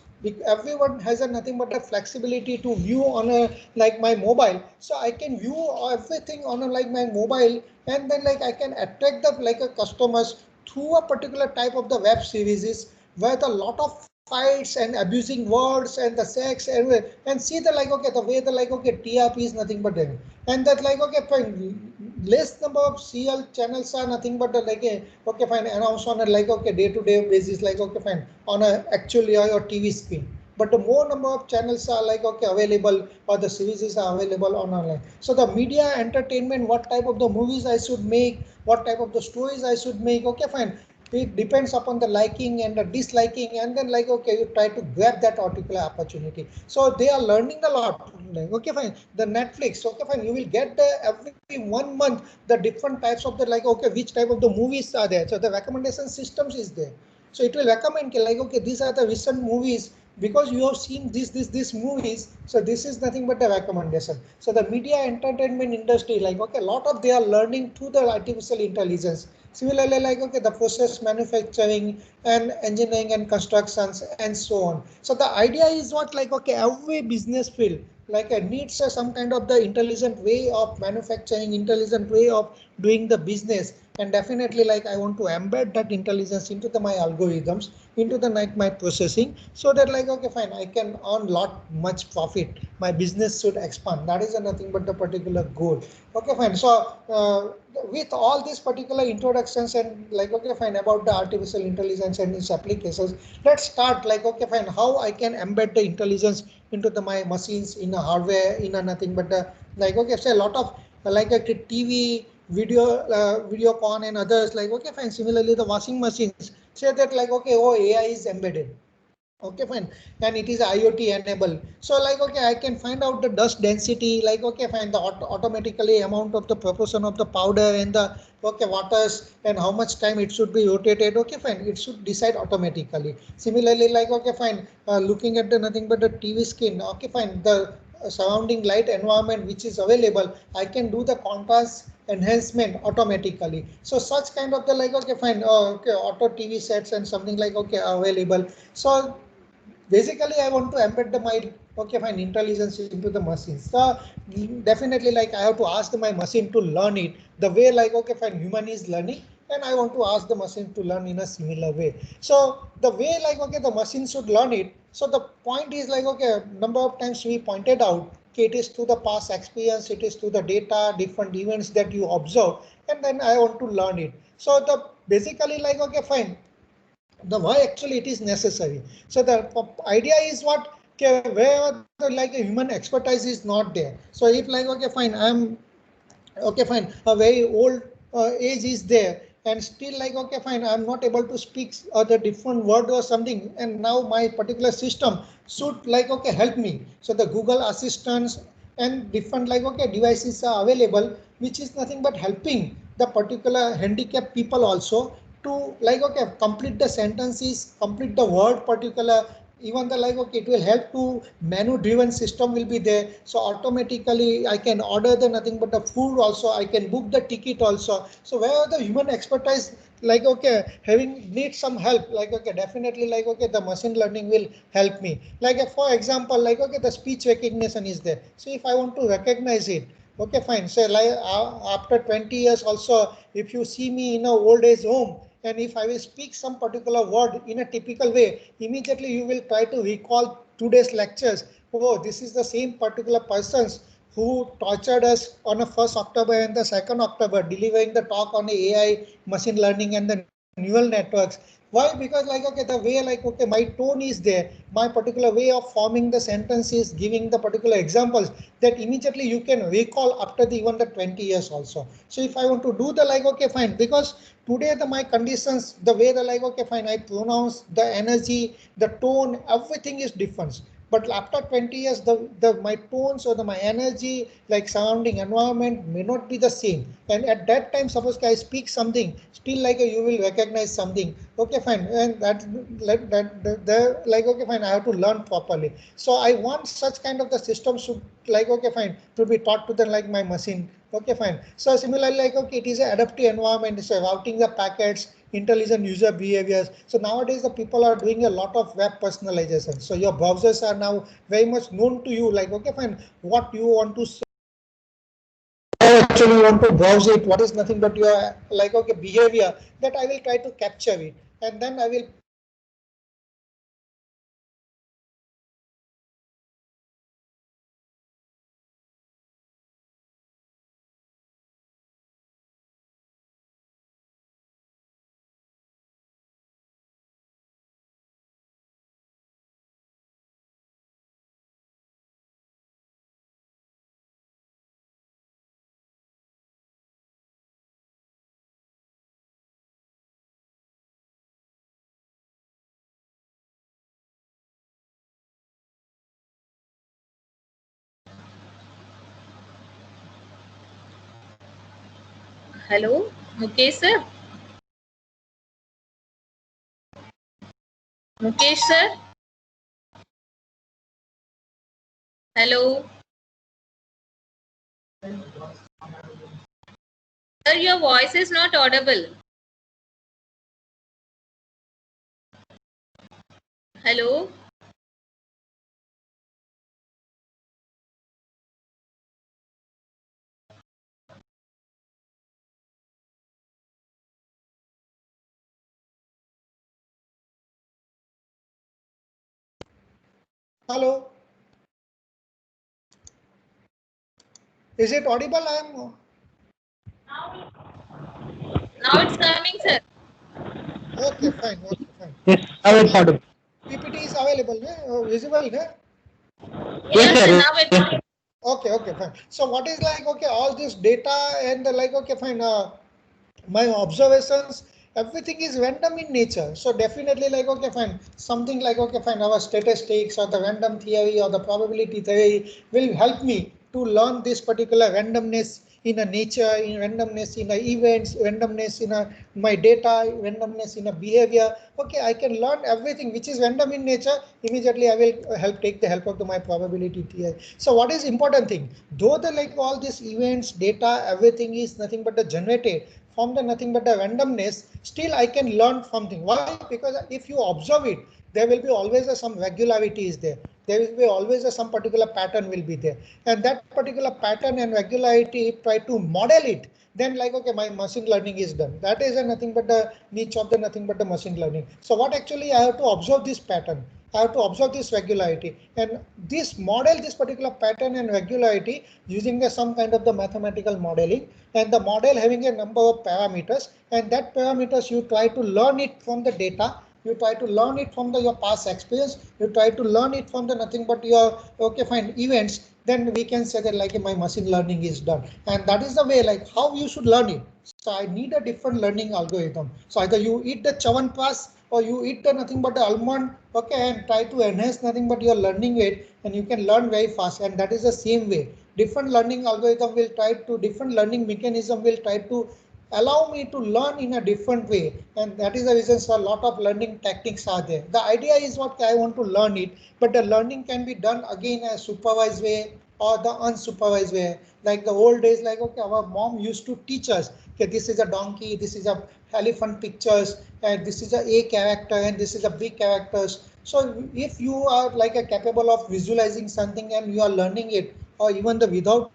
Speaker 2: everyone has a nothing but a flexibility to view on a like my mobile, so I can view everything on a like my mobile, and then like I can attract the like a customers through a particular type of the web series where the lot of fights and abusing words and the sex and see the like, okay, the way the like, okay, TRP is nothing but them, and that like, okay, fine, less number of CL channels are nothing but like a, okay, fine, announce on a like, okay, day-to-day basis like, okay, fine, on a actually your TV screen. But the more number of channels are like, okay, available, or the series are available on online. So the media entertainment, what type of the movies I should make, what type of the stories I should make, okay, fine, it depends upon the liking and the disliking, and then like, okay, you try to grab that particular opportunity. So they are learning a lot. Okay, fine, the Netflix, okay, fine, you will get the every 1 month the different types of the like, okay, which type of the movies are there. So the recommendation systems is there, so it will recommend like, okay, these are the recent movies, because you have seen this movies, so this is nothing but a recommendation. So the media entertainment industry like, okay, a lot of they are learning through the artificial intelligence. Similarly, like, okay, the process manufacturing and engineering and constructions and so on. So the idea is what like, okay, every business field like needs some kind of the intelligent way of manufacturing, intelligent way of doing the business. And definitely like I want to embed that intelligence into my algorithms, into the like my processing, so that like, okay, fine, I can earn lot much profit, my business should expand. That is nothing but the particular goal. Okay, fine. So with all these particular introductions and like, okay, fine, about the artificial intelligence and its applications, let's start like, okay, fine, how I can embed the intelligence into my machines, in a hardware, in a nothing but the like, okay, say a lot of like a TV, Videocon and others like, okay, fine, similarly the washing machines say that like, okay, oh, AI is embedded. Okay, fine, and it is IoT enabled. So like, okay, I can find out the dust density, like, okay, fine, the automatically amount of the proportion of the powder and the okay, waters and how much time it should be rotated. Okay, fine. It should decide automatically. Similarly, like, okay, fine. Looking at the nothing but the TV screen. Okay, fine. The surrounding light environment which is available, I can do the contrast enhancement automatically. So such kind of the like, okay, fine. Okay, auto TV sets and something like, okay, available. So basically I want to embed the my okay fine intelligence into the machines. So definitely like I have to ask my machine to learn it the way like okay fine human is learning, and I want to ask the machine to learn in a similar way. So the way like okay the machine should learn it. So the point is like okay number of times we pointed out okay, it is through the past experience, it is through the data, different events that you observe, and then I want to learn it. So the basically like okay fine the why actually it is necessary. So the idea is what okay, where the, like a human expertise is not there. So if like okay fine I'm okay fine a very old age is there and still like okay fine I'm not able to speak the different word or something, and now my particular system should like okay help me. So the Google assistants and different like okay devices are available which is nothing but helping the particular handicapped people also to like okay complete the sentences, complete the word particular, even the like okay it will help to menu driven system will be there. So automatically I can order the nothing but the food also, I can book the ticket also. So where the human expertise like okay having need some help like okay definitely like okay the machine learning will help me. Like for example like okay the speech recognition is there. So if I want to recognize it, okay fine, so like after 20 years also if you see me in a old age home and if I will speak some particular word in a typical way, immediately you will try to recall today's lectures. Oh, this is the same particular persons who tortured us on the 1st October and the 2nd October, delivering the talk on the AI, machine learning and the neural networks. Why? Because like okay, the way like okay, my tone is there, my particular way of forming the sentences, giving the particular examples that immediately you can recall after the even the 20 years also. So if I want to do the like okay fine, because today the my conditions the way the like okay fine I pronounce the energy, the tone, everything is different. But after 20 years the my tones or the my energy like surrounding environment may not be the same, and at that time suppose I speak something still like you will recognize something. Okay fine, and that like that the like okay fine I have to learn properly. So I want such kind of the system should like okay fine to be taught to the like my machine. Okay fine. So similarly like okay it is an adaptive environment, so routing the packets, intelligent user behaviors. So nowadays the people are doing a lot of web personalization, so your browsers are now very much known to you like okay fine what you want to actually want to browse it, what is nothing but your like okay behavior, that I will try to capture it and then I will
Speaker 1: Hello, Mukesh sir. Mukesh sir. Hello. Sir, your voice is not audible. Hello.
Speaker 2: hello, is it audible? I am
Speaker 1: Now it's coming, sir.
Speaker 2: okay fine, okay fine.
Speaker 3: Yes, now it's audible.
Speaker 2: PPT is available, visible,
Speaker 1: Yes,
Speaker 3: Yes,
Speaker 1: sir.
Speaker 3: sir.
Speaker 1: Now it's
Speaker 3: Yes.
Speaker 2: okay, okay, fine. So what is like okay all this data and the like okay fine my observations, everything is random in nature. So definitely like okay fine something like okay fine our statistics or the random theory or the probability theory will help me to learn this particular randomness in a nature, in randomness in a events, randomness in a my data, randomness in a behavior. Okay, I can learn everything which is random in nature. Immediately I will take the help of my probability TI. So what is important thing? Though the like all these events, data, everything is nothing but the generated from the nothing but the randomness, still I can learn something. Why? Because if you observe it, there will be always some regularity is there. There will be always some particular pattern will be there, and that particular pattern and regularity, try to model it, then like okay, my machine learning is done. That is nothing but the niche of the nothing but the machine learning. So what actually I have to observe this pattern, I have to observe this regularity, and this model this particular pattern and regularity using some kind of the mathematical modeling, and the model having a number of parameters, and that parameters you try to learn it from the data, you try to learn it from your past experience, you try to learn it from the nothing but your okay fine events, then we can say that like my machine learning is done. And that is the way like how you should learn it. So I need a different learning algorithm. So either you eat the Chyawanprash or you eat the nothing but the almond, okay, and try to enhance nothing but your learning rate, and you can learn very fast. And that is the same way different learning algorithm will try to, different learning mechanism will try to allow me to learn in a different way. And that is the reason so a lot of learning techniques are there. The idea is what I want to learn it, but the learning can be done again as supervised way or the unsupervised way. Like the old days, like okay, our mom used to teach us, okay, this is a donkey, this is a elephant pictures, and this is a character, and this is a B characters. So if you are like a capable of visualizing something and you are learning it, or even the without,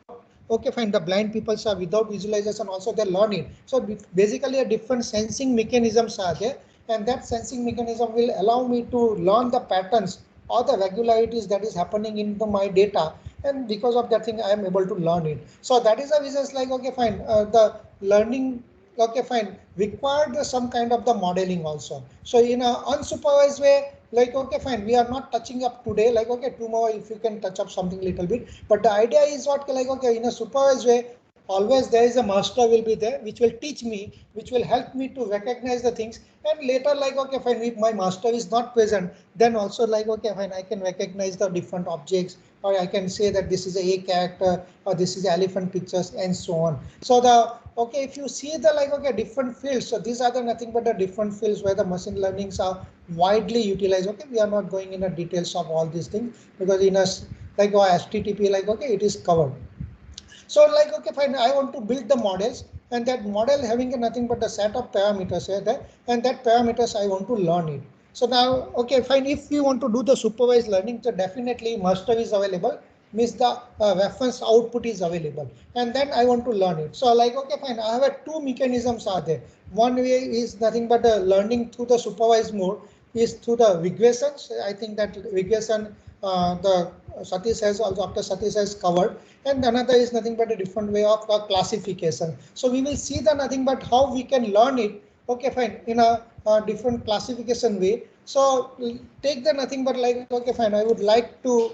Speaker 2: okay fine, the blind people are without visualization also they learn it. So basically a different sensing mechanisms are there, and that sensing mechanism will allow me to learn the patterns or the regularities that is happening in my data, and because of that thing I am able to learn it. So that is the reasons like okay fine, the learning okay fine required some kind of the modeling also. So in a unsupervised way, like okay fine, we are not touching up today, like okay tomorrow if you can touch up something little bit, but the idea is what like okay, in a supervised way always there is a master will be there which will teach me, which will help me to recognize the things. And later like okay fine, if my master is not present, then also like okay fine, I can recognize the different objects, or I can say that this is a character, or this is elephant pictures, and so on. So the okay, if you see the like okay different fields, so these are the nothing but the different fields where the machine learnings are widely utilized. Okay, we are not going in the details of all these things because in a like our HTTP like okay it is covered. So like okay fine, I want to build the models, and that model having a nothing but a set of parameters here there, and that parameters I want to learn it. So now okay fine, if we want to do the supervised learning, so definitely master is available, means the reference output is available, and then I want to learn it. So like okay fine, I have two mechanisms are there. One way is nothing but learning through the supervised mode is through the regressions. I think that regression the Satish has also, after Satish has covered, and another is nothing but a different way of classification. So we will see the nothing but how we can learn it. Okay, fine, in a different classification way. So take the nothing but like okay, fine. I would like to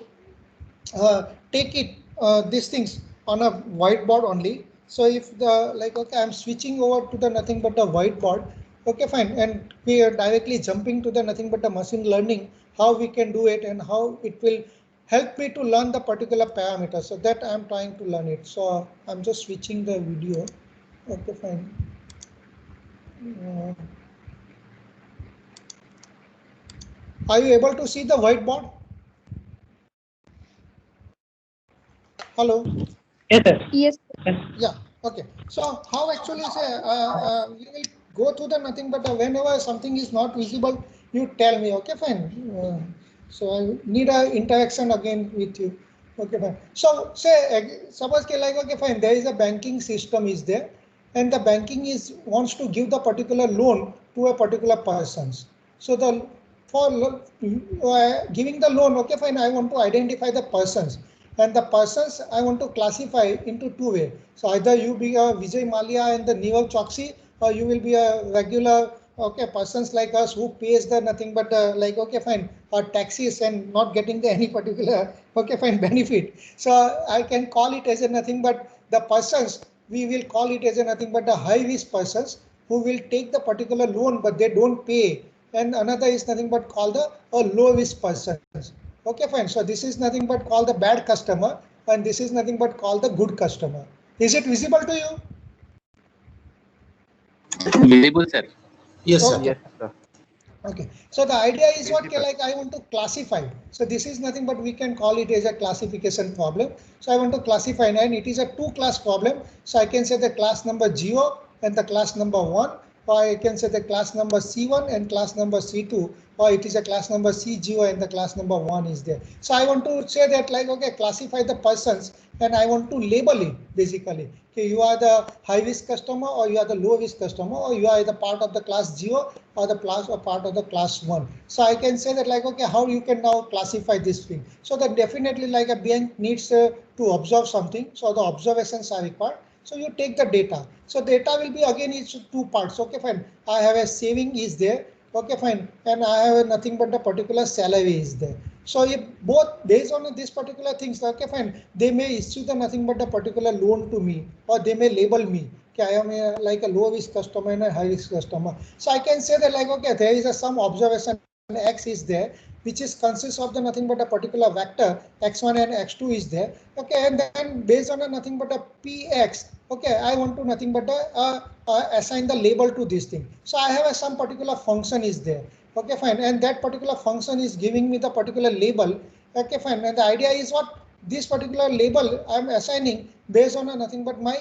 Speaker 2: take it these things on a whiteboard only. So if the like okay, I'm switching over to the nothing but the whiteboard. Okay, fine, and we are directly jumping to the nothing but the machine learning, how we can do it and how it will help me to learn the particular parameter. So that I'm trying to learn it. So I'm just switching the video. Okay, fine. Are you able to see the whiteboard? Hello.
Speaker 3: Yes, sir.
Speaker 4: Yes.
Speaker 2: Yeah. Okay. So how actually say we will go through the nothing but whenever something is not visible, you tell me. Okay, fine. So I need a interaction again with you. Okay, fine. So say suppose like okay, fine. There is a banking system is there, and the banking is wants to give the particular loan to a particular persons. So the for giving the loan, okay, fine. I want to identify the persons. And the persons I want to classify into two ways. So either you be a Vijay Mallya and the Neerav Chokshi, or you will be a regular okay persons like us who pays the nothing but like okay fine taxes and not getting the any particular okay fine benefit. So I can call it as a nothing but the persons, we will call it as a nothing but the high risk persons who will take the particular loan but they don't pay. And another is nothing but called the low risk persons. Okay, fine. So this is nothing but called the bad customer, and this is nothing but called the good customer. Is it visible to you?
Speaker 3: Visible, sir.
Speaker 4: Yes, sir.
Speaker 2: Okay.
Speaker 3: Yes, sir.
Speaker 2: Okay, so the idea is what, like I want to classify. So this is nothing but we can call it as a classification problem. So I want to classify, and it is a two-class problem. So I can say the class number 0 and the class number 1, or I can say the class number C1 and class number C2, or it is a class number C0 and the class number 1 is there. So I want to say that, like, okay, classify the persons, and I want to label it basically. Okay, you are the high risk customer, or you are the low risk customer, or you are the part of the class 0 or the class or part of the class 1. So I can say that, like, okay, how you can now classify this thing. So that definitely, like, a bank needs to observe something. So the observations are required. So you take the data. So data will be again is two parts. Okay, fine. I have a saving is there. Okay, fine. And I have nothing but the particular salary is there. So if both based on this particular things, okay, fine, they may issue the nothing but a particular loan to me, or they may label me. Okay, I am like a low risk customer and a high risk customer. So I can say that, like, okay, there is some observation X is there, which is consists of the nothing but a particular vector X1 and X2 is there. Okay, and then based on a nothing but a PX, okay, I want to nothing but assign the label to this thing. So I have some particular function is there. Okay, fine, and that particular function is giving me the particular label. Okay, fine, and the idea is what, this particular label I am assigning based on a nothing but my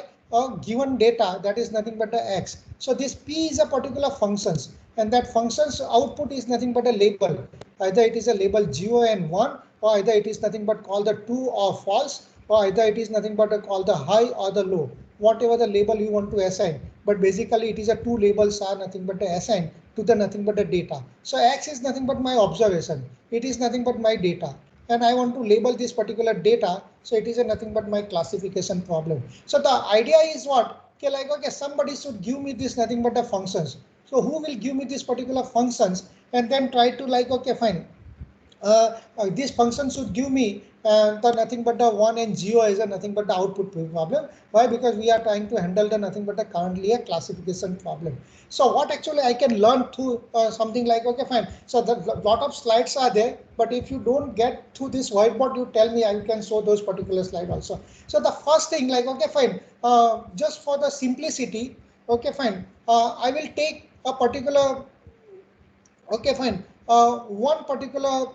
Speaker 2: given data, that is nothing but the X. So this P is a particular functions, and that function's output is nothing but a label. Either it is a label 0 and 1, or either it is nothing but called the true or false, or either it is nothing but called the high or the low, whatever the label you want to assign. But basically it is a two labels are nothing but assigned to the nothing but the data. So X is nothing but my observation. It is nothing but my data, and I want to label this particular data. So it is a nothing but my classification problem. So the idea is what? Okay, like, okay, somebody should give me this nothing but the functions. So who will give me this particular functions, and then try to, like, okay, fine, this function should give me the nothing but the 1 and 0 is a nothing but the output problem. Why? Because we are trying to handle the nothing but a currently a classification problem. So what actually I can learn through something like, okay, fine. So the lot of slides are there, but if you don't get through this whiteboard, you tell me, I can show those particular slides also. So the first thing, like, okay, fine, just for the simplicity, okay, fine, I will take a particular, okay, fine, one particular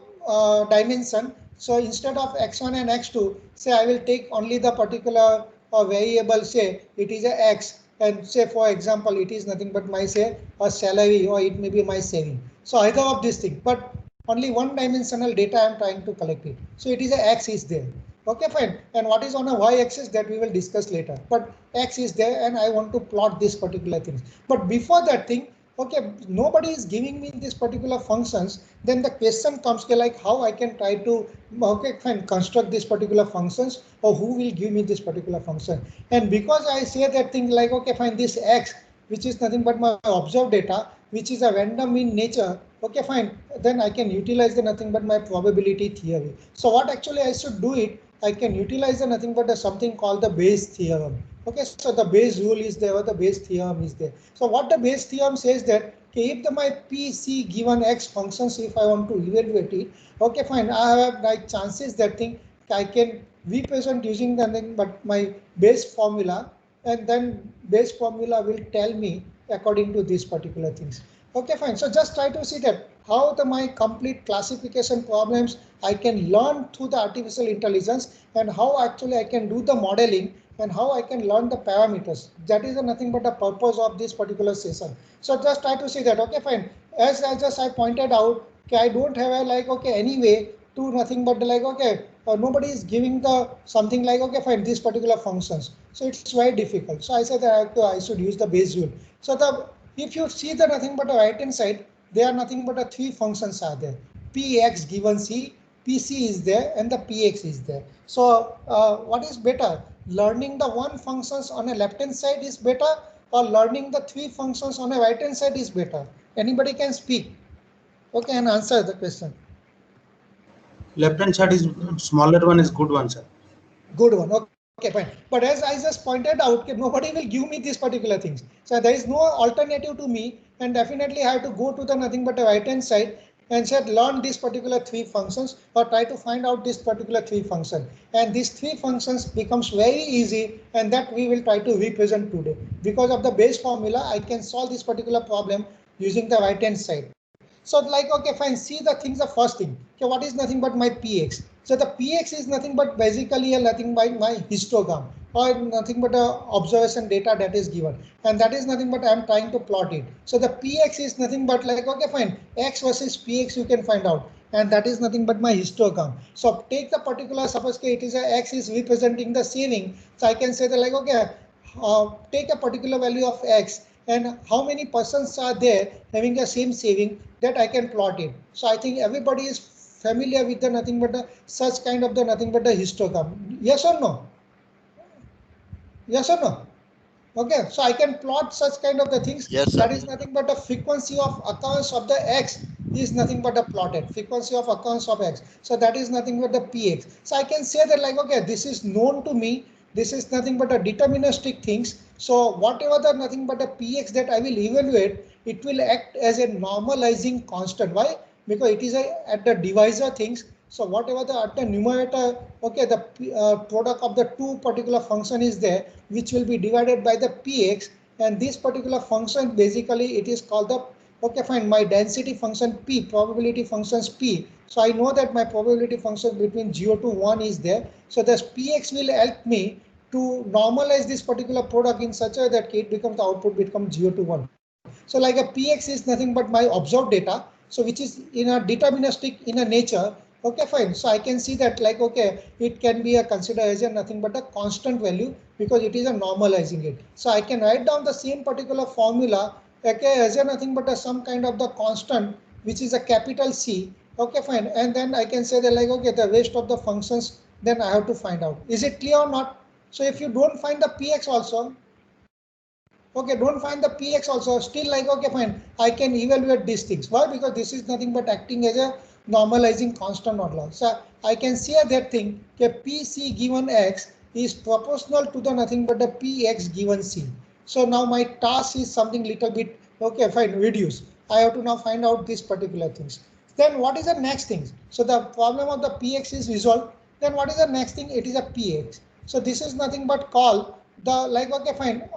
Speaker 2: dimension. So instead of X1 and X2, say I will take only the particular variable, say it is a X, and say for example it is nothing but my, say, a salary, or it may be my saving. So either of these things, but only one dimensional data I am trying to collect it. So it is a X is there. Okay, fine. And what is on a Y axis, that we will discuss later. But X is there, and I want to plot this particular thing. But before that thing, okay, nobody is giving me this particular functions, then the question comes, okay, like, how I can try to, okay, fine, construct this particular functions, or who will give me this particular function. And because I say that thing, like, okay, fine, this X, which is nothing but my observed data, which is a random in nature, okay, fine, then I can utilize the nothing but my probability theory. So what actually I should do it, I can utilize the nothing but something called the Bayes theorem. Okay, so the Bayes rule is there, or the Bayes theorem is there. So what the Bayes theorem says that, okay, if my PC given X functions, if I want to evaluate it, okay, fine, I have like chances that thing I can represent using the thing, but my Bayes formula, and then Bayes formula will tell me according to these particular things. Okay, fine. So just try to see that how my complete classification problems I can learn through the artificial intelligence, and how actually I can do the modeling, and how I can learn the parameters. That is nothing but the purpose of this particular session. So just try to see that. Okay, fine. As I pointed out, okay, I don't have a, like, okay, any way to nothing but like, okay, nobody is giving the something like, okay, fine, these particular functions. So it's very difficult. So I said that I should use the Bayes rule. So if you see the nothing but the right hand side, there are nothing but the three functions are there. Px given C, PC is there, and the Px is there. So what is better? Learning the one functions on a left hand side is better, or learning the three functions on a right hand side is better? Anybody can speak, okay, and answer the question.
Speaker 4: Left hand side is smaller one is good one, sir.
Speaker 2: Good one. Okay, fine. But as I just pointed out, nobody will give me these particular things. So there is no alternative to me, and definitely I have to go to the nothing but the right hand side. and said learn these particular 3 functions or try to find out this particular 3 function, and these 3 functions becomes very easy, and that we will try to represent today. Because of the base formula, I can solve this particular problem using the right hand side. So like, okay, fine, see the things, the first thing, okay, what is nothing but my px? So the px is nothing but basically a nothing by my histogram, or nothing but a observation data that is given, and that is nothing but I am trying to plot it. So the px is nothing but like, okay, fine, x versus px you can find out, and that is nothing but my histogram. So take the particular, suppose it is a x is representing the saving, so I can say that like, okay, take a particular value of x and how many persons are there having the same saving, that I can plot it. So I think everybody is familiar with the nothing but the such kind of the nothing but the histogram. Yes or no? Yes or no? Okay, so I can plot such kind of the things.
Speaker 3: Yes, sir.
Speaker 2: That is nothing but the frequency of occurrence of the x is nothing but a plotted frequency of occurrence of x. So that is nothing but the px. So I can say that like, okay, this is known to me. This is nothing but a deterministic things. So whatever the nothing but a px that I will evaluate, it will act as a normalizing constant. Why? Because it is at the divisor things. So whatever the at the numerator, okay, the product of the two particular function is there, which will be divided by the px, and this particular function basically it is called the, okay, fine, my density function p, probability functions p. So I know that my probability function between 0 to 1 is there. So this px will help me to normalize this particular product in such a way that it becomes the output becomes 0 to 1. So like a px is nothing but my observed data, so which is in a deterministic in a nature. Okay, fine. So I can see that like, okay, it can be a considered as a nothing but a constant value because it is a normalizing it. So I can write down the same particular formula, okay, as a nothing but a some kind of the constant which is a capital C. Okay, fine. And then I can say that like, okay, the rest of the functions then I have to find out. Is it clear or not? So if you don't find the px also, okay, don't find the px also, still like, okay, fine, I can evaluate these things. Why? Because this is nothing but acting as a normalizing constant model. So I can say that thing, okay, pc given x is proportional to the nothing but the px given c. So now my task is something little bit, okay, fine, reduce. I have to now find out these particular things. Then what is the next thing? So the problem of the px is resolved. Then what is the next thing? It is a px. So this is nothing but call the like, okay, fine.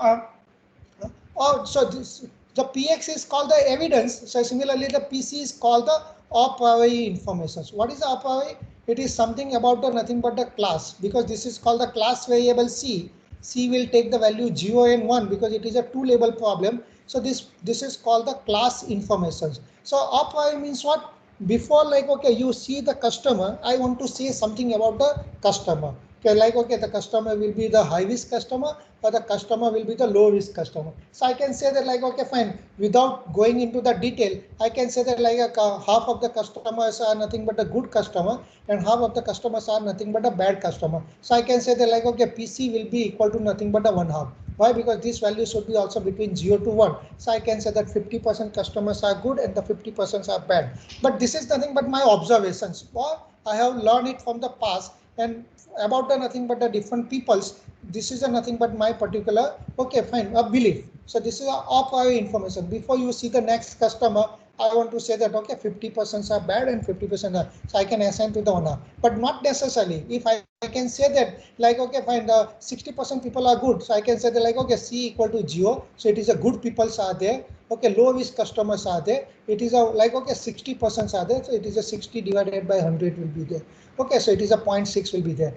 Speaker 2: Oh, so this, the PX is called the evidence. So similarly, the PC is called the a priori information. So what is a priori? It is something about the nothing but the class, because this is called the class variable C. C will take the value 0 and 1 because it is a two label problem. So this is called the class information. So a priori means what? Before like, okay, you see the customer, I want to say something about the customer. Okay, like, okay, the customer will be the high risk customer or the customer will be the low risk customer. So I can say that like, okay, fine, without going into the detail, I can say that like half of the customers are nothing but a good customer and half of the customers are nothing but a bad customer. So I can say that like, okay, PC will be equal to nothing but a 1/2. Why? Because this value should be also between 0 to 1. So I can say that 50% customers are good and the 50% are bad. But this is nothing but my observations. Or I have learned it from the past, and about the nothing but the different peoples, this is a nothing but my particular, okay, fine, a belief. So this is a priori information. Before you see the next customer, I want to say that okay, 50% are bad and 50% are, so I can assign to the owner, but not necessarily. If I can say that like, okay, fine, the 60% people are good, so I can say that like, okay, C equal to 0, so it is a good peoples are there. Okay, low risk customers are there. It is a like, okay, 60% are there, so it is a 60 divided by 100 will be there. Okay, so it is a 0.6 will be there,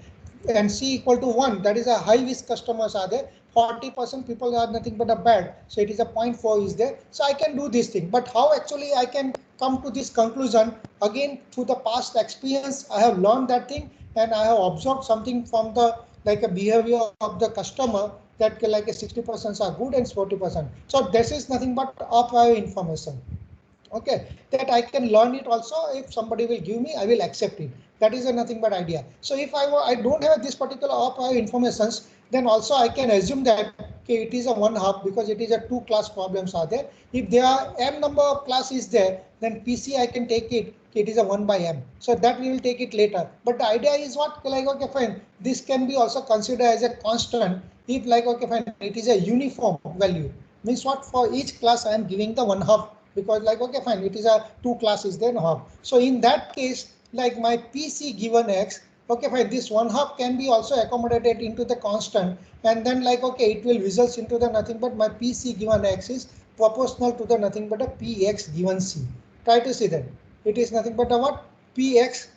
Speaker 2: and C equal to 1, that is a high risk customers are there. 40% people are nothing but a bad, so it is a 0.4 is there. So I can do this thing, but how actually I can come to this conclusion? Again, through the past experience, I have learned that thing, and I have observed something from the like a behavior of the customer, that like a 60% are good and 40%. So this is nothing but a prior information. Okay, that I can learn it also. If somebody will give me, I will accept it. That is a nothing but idea. So if I don't have this particular or prior informations, then also I can assume that okay, it is a 1/2 because it is a two class problems are there. If there are m number of class is there, then PC I can take it. It is a 1/m. So that we will take it later. But the idea is what, like, okay, fine. This can be also considered as a constant. If like, okay, fine, it is a uniform value. Means what, for each class I am giving the 1/2 because like, okay, fine, it is a two classes then half. So in that case, like my PC given X, okay, fine, this 1/2 can be also accommodated into the constant, and then like, okay, it will result into the nothing but my PC given X is proportional to the nothing but a PX given C. Try to see that. It is nothing but a what? PX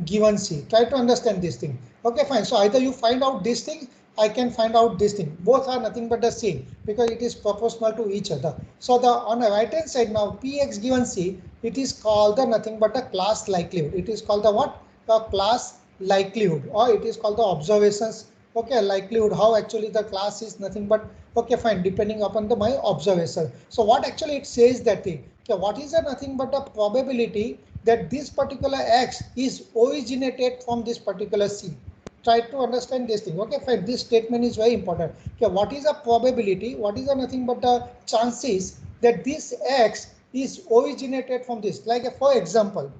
Speaker 2: given C. Try to understand this thing. Okay, fine. So either you find out this thing, I can find out this thing. Both are nothing but the same because it is proportional to each other. So the on the right hand side now, PX given C, it is called the nothing but a class likelihood. It is called the what? The class likelihood, or it is called the observations. Okay, likelihood, how actually the class is nothing but, okay, fine, depending upon the my observation. So what actually it says that thing, okay, what is the nothing but the probability that this particular X is originated from this particular C. Try to understand this thing. Okay, fine. This statement is very important. Okay, what is the probability? What is the nothing but the chances that this X is originated from this? Like for example,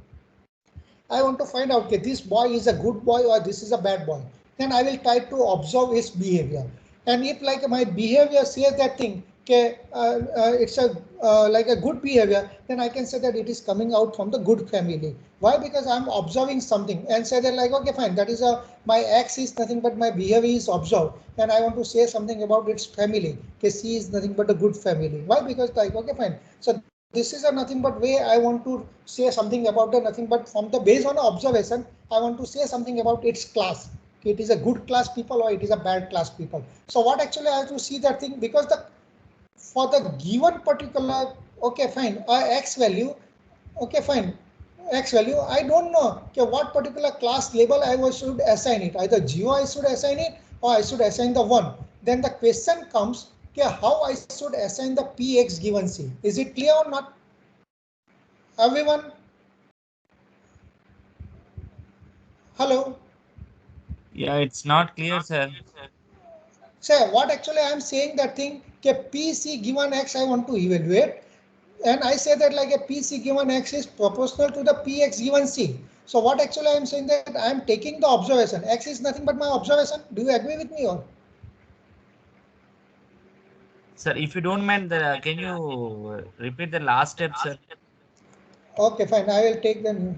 Speaker 2: I want to find out, okay, this boy is a good boy or this is a bad boy. Then I will try to observe his behavior. And if like my behavior says that thing, okay, it's a like a good behavior, then I can say that it is coming out from the good family. Why? Because I'm observing something and say that like, okay, fine, that is a my X is nothing but my behavior is observed, and I want to say something about its family. Okay, C is nothing but a good family. Why? Because like, okay, fine. So this is a nothing but way I want to say something about the nothing but from the based on observation, I want to say something about its class. It is a good class people or it is a bad class people. So what actually I have to see that thing, because the for the given particular, okay, fine, X value, okay, fine, X value, I don't know, okay, what particular class label I should assign it. Either 0 I should assign it or I should assign the 1. Then the question comes, okay, how I should assign the PX given C. Is it clear or not? Everyone? Hello?
Speaker 3: Yeah, it's not clear, sir.
Speaker 2: Say what actually I am saying that thing, okay, PC given X I want to evaluate, and I say that like a PC given X is proportional to the PX given C. So what actually I am saying that I am taking the observation. X is nothing but my observation. Do you agree with me or?
Speaker 3: Sir, if you don't mind, can you repeat the last step, sir?
Speaker 2: Okay, fine. I will take the new.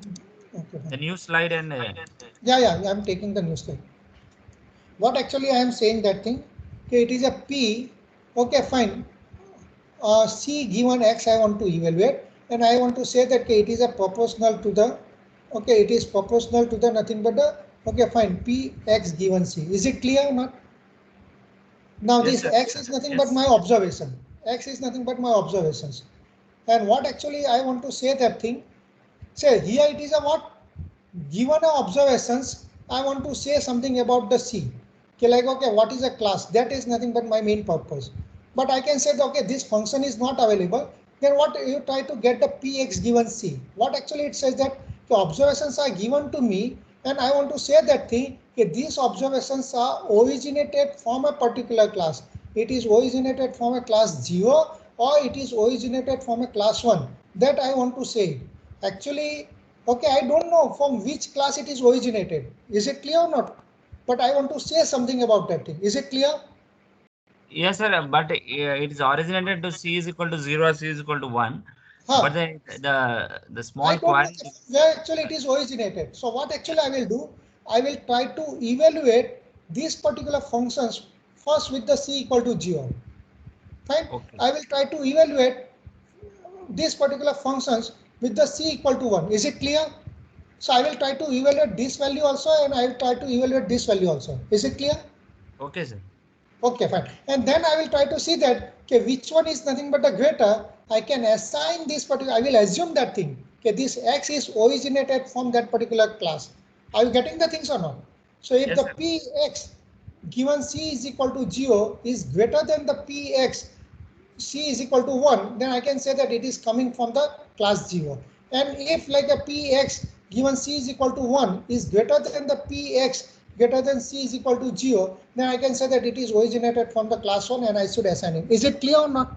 Speaker 2: Okay,
Speaker 3: The
Speaker 2: fine.
Speaker 3: new slide and
Speaker 2: Yeah, I am taking the new slide. What actually I am saying that thing, okay, it is a P, okay, fine, C given X I want to evaluate, and I want to say that, okay, it is a proportional to the, okay, it is proportional to the nothing but the, okay, fine, P X given C. Is it clear or not? Now
Speaker 3: yes,
Speaker 2: this
Speaker 3: sir.
Speaker 2: X is nothing but
Speaker 3: Yes.
Speaker 2: my observation. X is nothing but my observations. And what actually I want to say that thing, say here it is a what? Given a observations, I want to say something about the C. Okay, like, okay, what is a class? That is nothing but my main purpose. But I can say that, okay, this function is not available. Then what you try to get the PX given C. What actually it says that the observations are given to me, and I want to say that thing, okay, these observations are originated from a particular class. It is originated from a class 0 or it is originated from a class 1. That I want to say. Actually, okay, I don't know from which class it is originated. Is it clear or not? But I want to say something about that thing. Is it clear?
Speaker 3: Yes, sir. But it is originated to C is equal to 0 or C is equal to 1.
Speaker 2: Huh.
Speaker 3: But the
Speaker 2: I
Speaker 3: small
Speaker 2: don't know
Speaker 3: query.
Speaker 2: where actually it is originated. So what actually I will do, I will try to evaluate these particular functions first with the C equal to 0. Fine.
Speaker 3: Okay.
Speaker 2: I will try to evaluate these particular functions with the C equal to 1. Is it clear? So I will try to evaluate this value also, and I will try to evaluate this value also. Is it clear?
Speaker 3: Okay, sir.
Speaker 2: Okay, fine. And then I will try to see that, okay, which one is nothing but the greater. I can assign this particular, I will assume that thing. Okay, this X is originated from that particular class. Are you getting the things or not? So if
Speaker 3: Yes,
Speaker 2: the
Speaker 3: sir.
Speaker 2: Px given C is equal to 0 is greater than the Px C is equal to 1, then I can say that it is coming from the class 0. And if like a Px given C is equal to 1 is greater than the Px greater than C is equal to 0, then I can say that it is originated from the class 1 and I should assign it. Is it clear or not?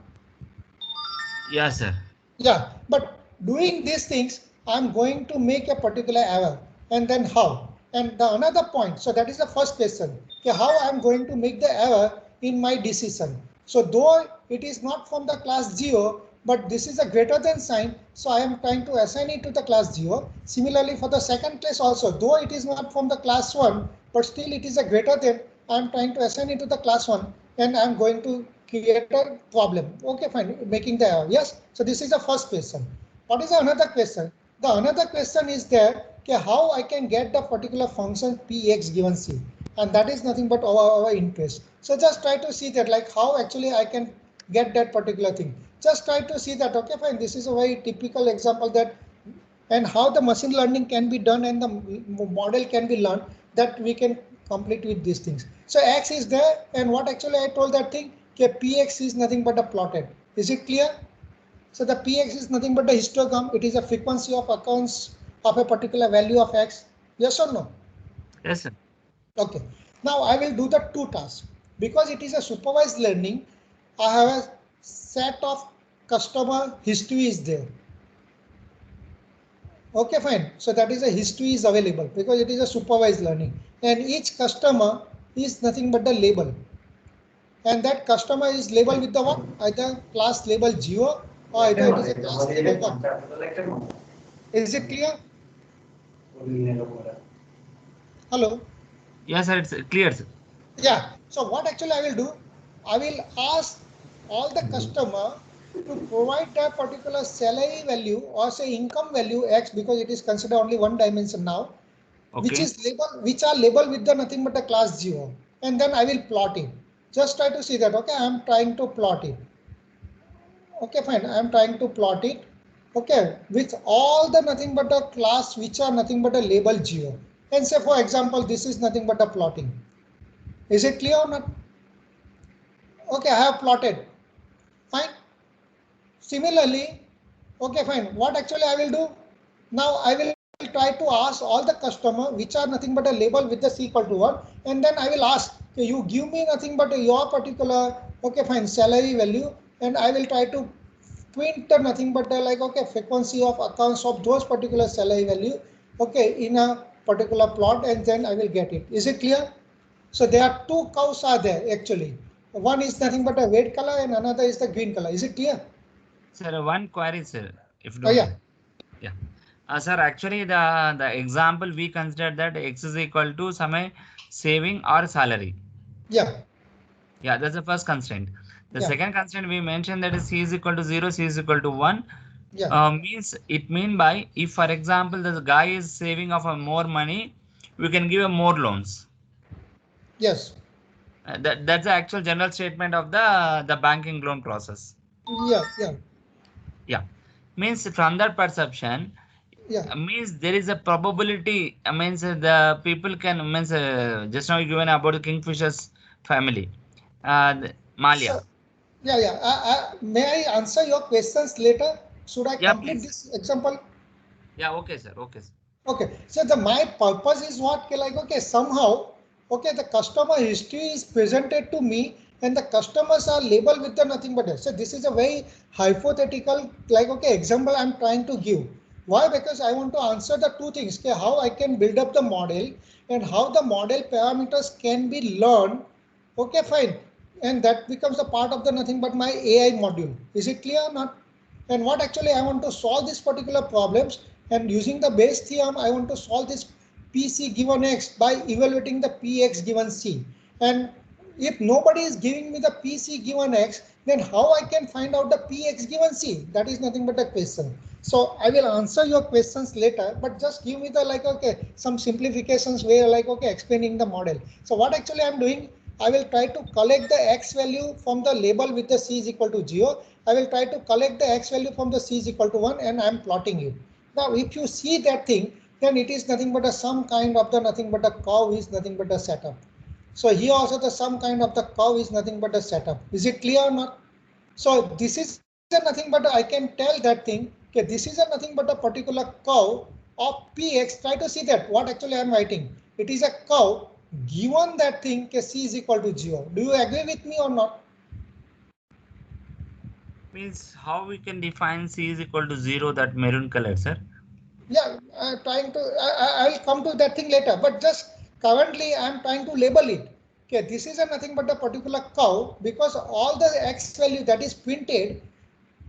Speaker 3: Yes, sir.
Speaker 2: Yeah, but doing these things, I'm going to make a particular error. And then how? And the another point, so that is the first question. Okay, how I'm going to make the error in my decision. So though it is not from the class 0, but this is a greater than sign, so I am trying to assign it to the class 0. Similarly for the second case also, though it is not from the class 1, but still it is a greater than, I am trying to assign it to the class 1, and I am going to create a problem. Okay, fine, making the error. Yes, so this is the first question. What is another question? The another question is that okay, how I can get the particular function px given c, and that is nothing but our interest. So just try to see that like how actually I can get that particular thing. Just try to see that, okay, fine, this is a very typical example that, and how the machine learning can be done and the model can be learned, that we can complete with these things. So x is there, and what actually I told that thing, okay, px is nothing but a plotted. Is it clear? So the px is nothing but the histogram. It is a frequency of occurrence of a particular value of x. Yes or no?
Speaker 3: Yes, sir.
Speaker 2: Okay. Now I will do the two tasks. Because it is a supervised learning, I have a set of customer history is there. Okay, fine. So that is a history is available because it is a supervised learning, and each customer is nothing but the label. And that customer is labeled with the what? Either class label 0 or either it is a class label 1. Is it clear? Hello?
Speaker 3: Yes, sir, it's clear, sir.
Speaker 2: Yeah. So what actually I will do? I will ask all the customer to provide that particular salary value or say income value X, because it is considered only one dimension now,
Speaker 3: Okay.
Speaker 2: which are labeled with the nothing but a class 0. And then I will plot it. Just try to see that. Okay, I am trying to plot it. Okay, fine. I am trying to plot it. Okay, with all the nothing but a class which are nothing but a label 0. And say for example, this is nothing but a plotting. Is it clear or not? Okay, I have plotted. Fine. Similarly, okay, fine. What actually I will do? Now I will try to ask all the customer which are nothing but a label with the c equal to 1, and then I will ask, okay, you give me nothing but your particular, okay, fine, salary value, and I will try to print the nothing but like, okay, frequency of accounts of those particular salary value, okay, in a particular plot, and then I will get it. Is it clear? So there are two curves are there actually. One is nothing but a red color and another is the green color. Is it clear?
Speaker 3: Sir, one query, sir, if you
Speaker 2: Oh
Speaker 3: don't
Speaker 2: yeah.
Speaker 3: mind. Yeah. Sir, actually the example we consider that x is equal to some saving or salary.
Speaker 2: Yeah.
Speaker 3: Yeah, that's the first constraint. The
Speaker 2: Yeah.
Speaker 3: second constraint we mentioned that is c is equal to 0, c is equal to 1.
Speaker 2: Yeah.
Speaker 3: Means it mean by if for example the guy is saving of more money, we can give him more loans.
Speaker 2: Yes.
Speaker 3: That's the actual general statement of the banking loan process.
Speaker 2: Yeah. Yeah.
Speaker 3: Yeah, means from that perception,
Speaker 2: Yeah.
Speaker 3: means there is a probability. Means the people can means just now given about the Kingfisher's family, Malia.
Speaker 2: So yeah. Yeah. May I answer your questions later? Should I
Speaker 3: Yeah,
Speaker 2: complete
Speaker 3: please.
Speaker 2: this example?
Speaker 3: Yeah, okay, sir. Okay, sir.
Speaker 2: Okay, so the my purpose is what, like, okay, somehow, okay, the customer history is presented to me and the customers are labeled with the nothing but this. So this is a very hypothetical, like, okay, example I'm trying to give. Why? Because I want to answer the two things, okay, how I can build up the model and how the model parameters can be learned. Okay, fine. And that becomes a part of the nothing but my AI module. Is it clear or not? And what actually I want to solve these particular problems, and using the Bayes theorem I want to solve this PC given X by evaluating the PX given C. And if nobody is giving me the PC given X, then how I can find out the PX given C? That is nothing but a question. So I will answer your questions later, but just give me the like, okay, some simplifications where like, okay, explaining the model. So what actually I'm doing, I will try to collect the X value from the label with the C is equal to 0. I will try to collect the X value from the C is equal to 1, and I'm plotting it. Now, if you see that thing, then it is nothing but a some kind of the nothing but a curve is nothing but a setup. So here also the some kind of the curve is nothing but a setup. Is it clear or not? So this is a nothing but I can tell that thing, okay, this is a nothing but a particular curve of Px. Try to see that what actually I'm writing. It is a curve given that thing, okay, C is equal to 0. Do you agree with me or not?
Speaker 3: Means how we can define c is equal to 0, that maroon color, sir?
Speaker 2: Yeah, trying to, I will come to that thing later, but just currently I'm trying to label it. okay, this is a nothing but a particular curve because all the x value that is printed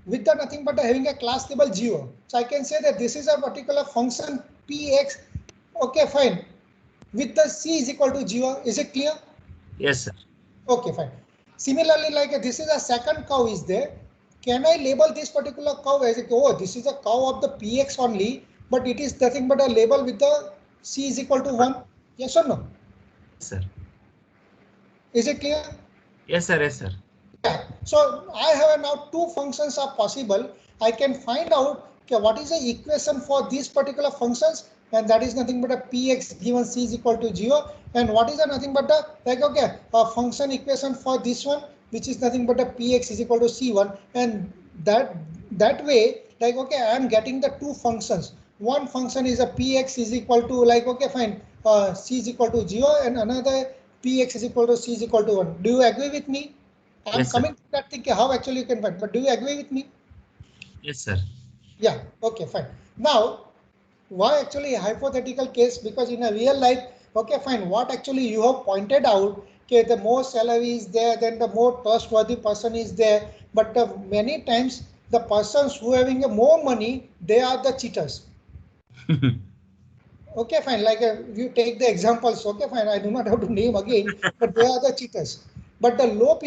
Speaker 2: with the nothing but having a class label 0. So I can say that this is a particular function px, okay, fine, with the c is equal to 0. Is it clear?
Speaker 3: Yes, sir.
Speaker 2: Okay, fine. Similarly, like this is a second curve is there. Can I label this particular curve as oh, this is a curve of the px only, but it is nothing but a label with the c is equal to 1? Yes or no?
Speaker 3: Yes, sir.
Speaker 2: Is it clear?
Speaker 3: Yes, sir. Yes, sir.
Speaker 2: Yeah. So I have now two functions are possible. I can find out okay, what is the equation for these particular functions, and that is nothing but a px given c is equal to 0. And what is a nothing but a like okay a function equation for this one, which is nothing but a px is equal to c1, and that way like okay I am getting the two functions. One function is a px is equal to like okay fine c is equal to 0, and another px is equal to c is equal to 1. Do you agree with me? I'm
Speaker 3: Yes,
Speaker 2: coming to that thing how actually you can find, but do you agree with me?
Speaker 3: Yes, sir.
Speaker 2: Yeah, okay, fine. Now, why actually a hypothetical case? Because in a real life, okay, fine, what actually you have pointed out, okay, the more salary is there, then the more trustworthy person is there. But many times the persons who having more money, they are the cheaters. Okay, fine. Like you take the examples. Okay, fine. I do not have to name again, but they are the cheaters. But the low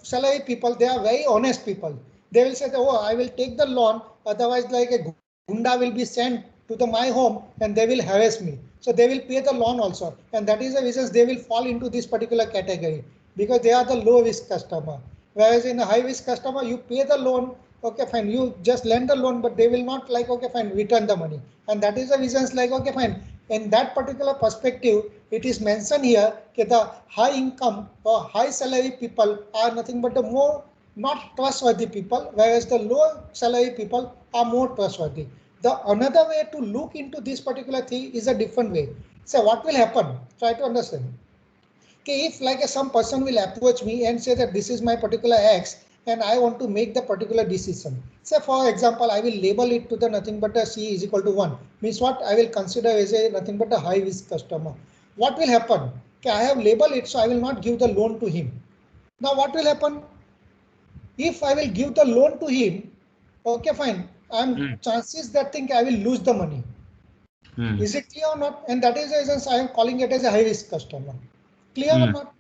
Speaker 2: salary people, they are very honest people. They will say, "Oh, I will take the loan. Otherwise, like a gunda will be sent to my home and they will harass me." So they will pay the loan also, and that is the reason they will fall into this particular category because they are the low risk customer. Whereas in a high risk customer, you pay the loan. Okay, fine. You just lend the loan, but they will not like okay, fine, return the money. And that is the reasons like okay fine in that particular perspective it is mentioned here that the high income or high salary people are nothing but the more not trustworthy people, whereas the low salary people are more trustworthy. The another way to look into this particular thing is a different way. So what will happen? Try to understand. Okay, if like some person will approach me and say that this is my particular X and I want to make the particular decision. Say for example, I will label it to the nothing but a C is equal to 1. Means what I will consider as a nothing but a high risk customer. What will happen? Okay, I have labeled it, so I will not give the loan to him. Now what will happen? If I will give the loan to him, okay fine, chances that think I will lose the money. Is it clear or not? And that is the reason I am calling it as a high risk customer. Clear or not?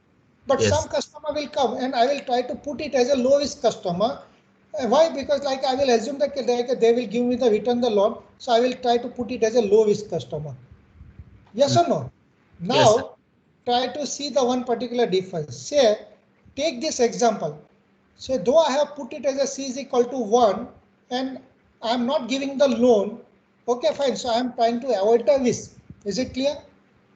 Speaker 2: But
Speaker 3: Yes.
Speaker 2: some customer will come and I will try to put it as a low risk customer. Why? Because like I will assume that they will give me the return the loan. So I will try to put it as a low risk customer. Yes or no?
Speaker 3: Yes, sir.
Speaker 2: Now try to see the one particular difference. Say, take this example. So though I have put it as a C is equal to 1 and I am not giving the loan. Okay, fine. So I am trying to avoid the risk. Is it clear?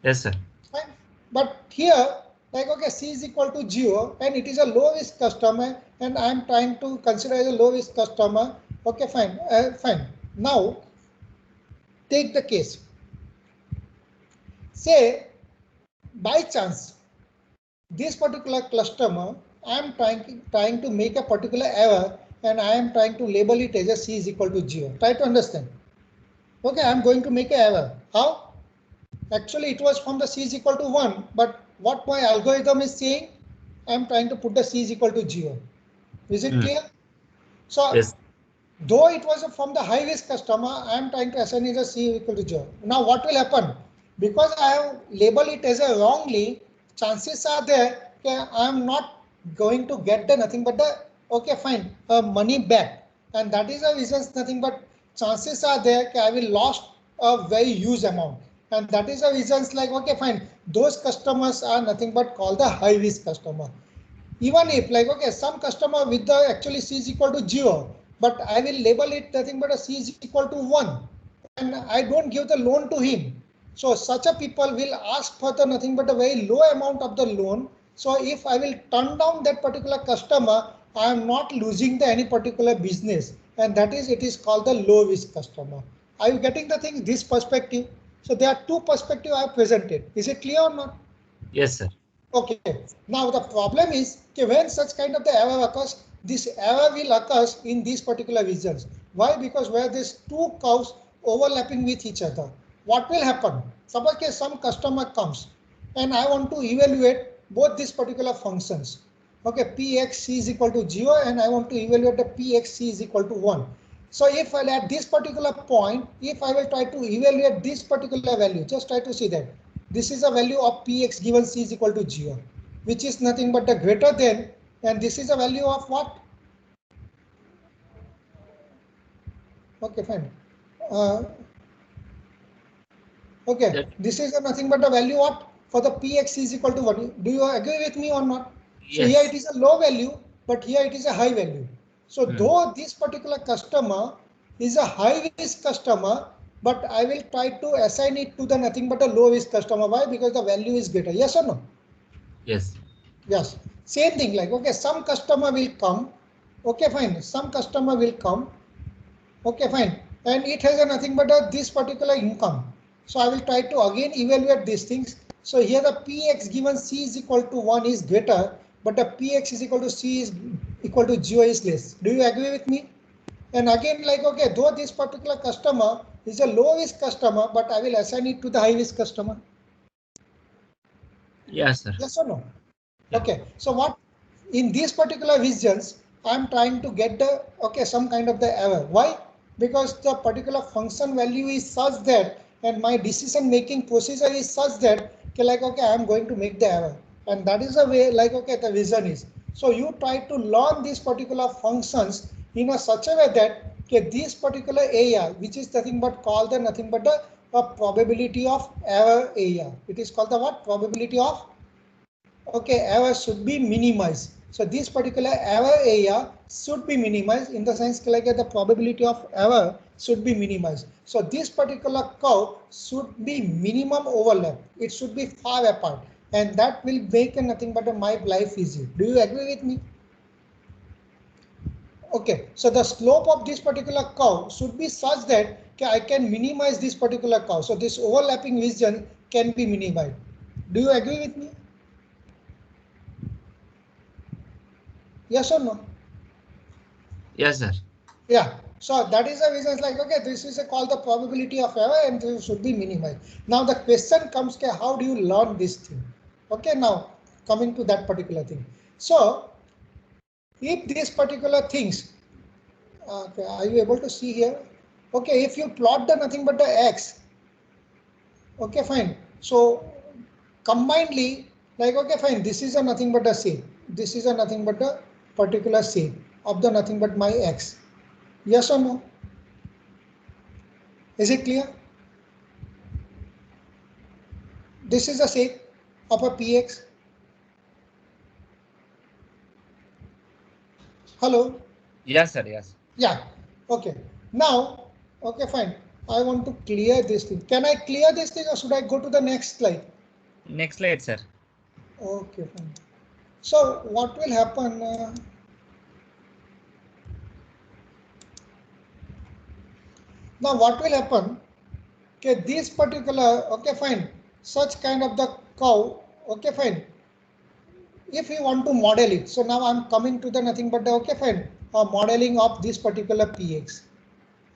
Speaker 3: Yes, sir.
Speaker 2: Fine. But here, like okay, C is equal to 0 and it is a low risk customer and I am trying to consider as a low risk customer. Okay, fine. Fine. Now, take the case. Say, by chance, this particular customer, I am trying to make a particular error and I am trying to label it as a C is equal to 0. Try to understand. Okay, I am going to make an error. How? Actually, it was from the C is equal to 1, but what my algorithm is saying, I am trying to put the C is equal to 0. Is it clear? So,
Speaker 3: Yes.
Speaker 2: though it was from the high risk customer, I am trying to assign it as C equal to 0. Now, what will happen? Because I have labeled it as a wrongly, chances are there that I am not going to get the nothing but the, okay, fine, money back. And that is the reason nothing but chances are there that I will lost a very huge amount. And that is the reasons like, okay, fine, those customers are nothing but called the high risk customer. Even if like, okay, some customer with the actually C is equal to 0, but I will label it nothing but a C is equal to 1 and I don't give the loan to him. So such a people will ask for the nothing but a very low amount of the loan. So if I will turn down that particular customer, I am not losing the any particular business, and that is it is called the low risk customer. Are you getting the thing this perspective? So there are two perspectives I have presented. Is it clear or not?
Speaker 3: Yes, sir.
Speaker 2: Okay, now the problem is okay, when such kind of the error occurs, this error will occur in these particular regions. Why? Because where these two curves overlapping with each other. What will happen? Suppose some customer comes and I want to evaluate both these particular functions. Okay, pxc is equal to 0 and I want to evaluate the pxc is equal to 1. So if I at this particular point, if I will try to evaluate this particular value, just try to see that this is a value of px given c is equal to 0, which is nothing but the greater than, and this is a value of what? Okay, fine. Okay, this is nothing but the value what for the px is equal to 1. Do you agree with me or not?
Speaker 3: Yes.
Speaker 2: So here it is a low value, but here it is a high value. So though this particular customer is a high risk customer, but I will try to assign it to the nothing but a low risk customer. Why? Because the value is greater. Yes or no?
Speaker 3: Yes.
Speaker 2: Yes. Same thing like, okay, some customer will come. Okay, fine. Some customer will come. Okay, fine. And it has a nothing but this particular income. So I will try to again evaluate these things. So here the px given c is equal to 1 is greater, but the px is equal to c is equal to 0 is less. Do you agree with me? And again, like, okay, though this particular customer is a low risk customer, but I will assign it to the high risk customer.
Speaker 3: Yes, sir.
Speaker 2: Yes or no?
Speaker 3: Yeah.
Speaker 2: Okay. So what in these particular regions, I'm trying to get the, okay, some kind of the error. Why? Because the particular function value is such that, and my decision making procedure is such that, okay, like, okay, I'm going to make the error. And that is the way, like, okay, the vision is. So you try to learn these particular functions in a such a way that, okay, this particular area, which is nothing but called the nothing but the probability of error area. It is called the what? Probability of, okay, error should be minimized. So this particular error area should be minimized in the sense like the probability of error should be minimized. So this particular curve should be minimum overlap. It should be far apart, and that will make nothing but my life easy. Do you agree with me? Okay, so the slope of this particular curve should be such that, okay, I can minimize this particular curve. So this overlapping region can be minimized. Do you agree with me? Yes or no?
Speaker 3: Yes, sir.
Speaker 2: Yeah. So that is the reason it's like, okay, this is called the probability of error and this should be minimized. Now the question comes, okay, how do you learn this thing? Okay, now coming to that particular thing. So if these particular things, okay, are you able to see here? Okay, if you plot the nothing but the x, okay, fine. So combinedly, like, okay, fine, this is a nothing but a shape. This is a nothing but a particular shape of the nothing but my x. Yes or no? Is it clear? This is the shape of a px. Hello?
Speaker 3: Yes, sir. Yes.
Speaker 2: Yeah. Okay. Now, okay, fine. I want to clear this thing. Can I clear this thing or should I go to the next slide?
Speaker 3: Next slide, sir.
Speaker 2: Okay, fine. So what will happen? Now what will happen? Okay, this particular, okay, fine. Such kind of the curve, okay, fine. If you want to model it, so now I'm coming to the nothing but the, okay, fine, modeling of this particular px.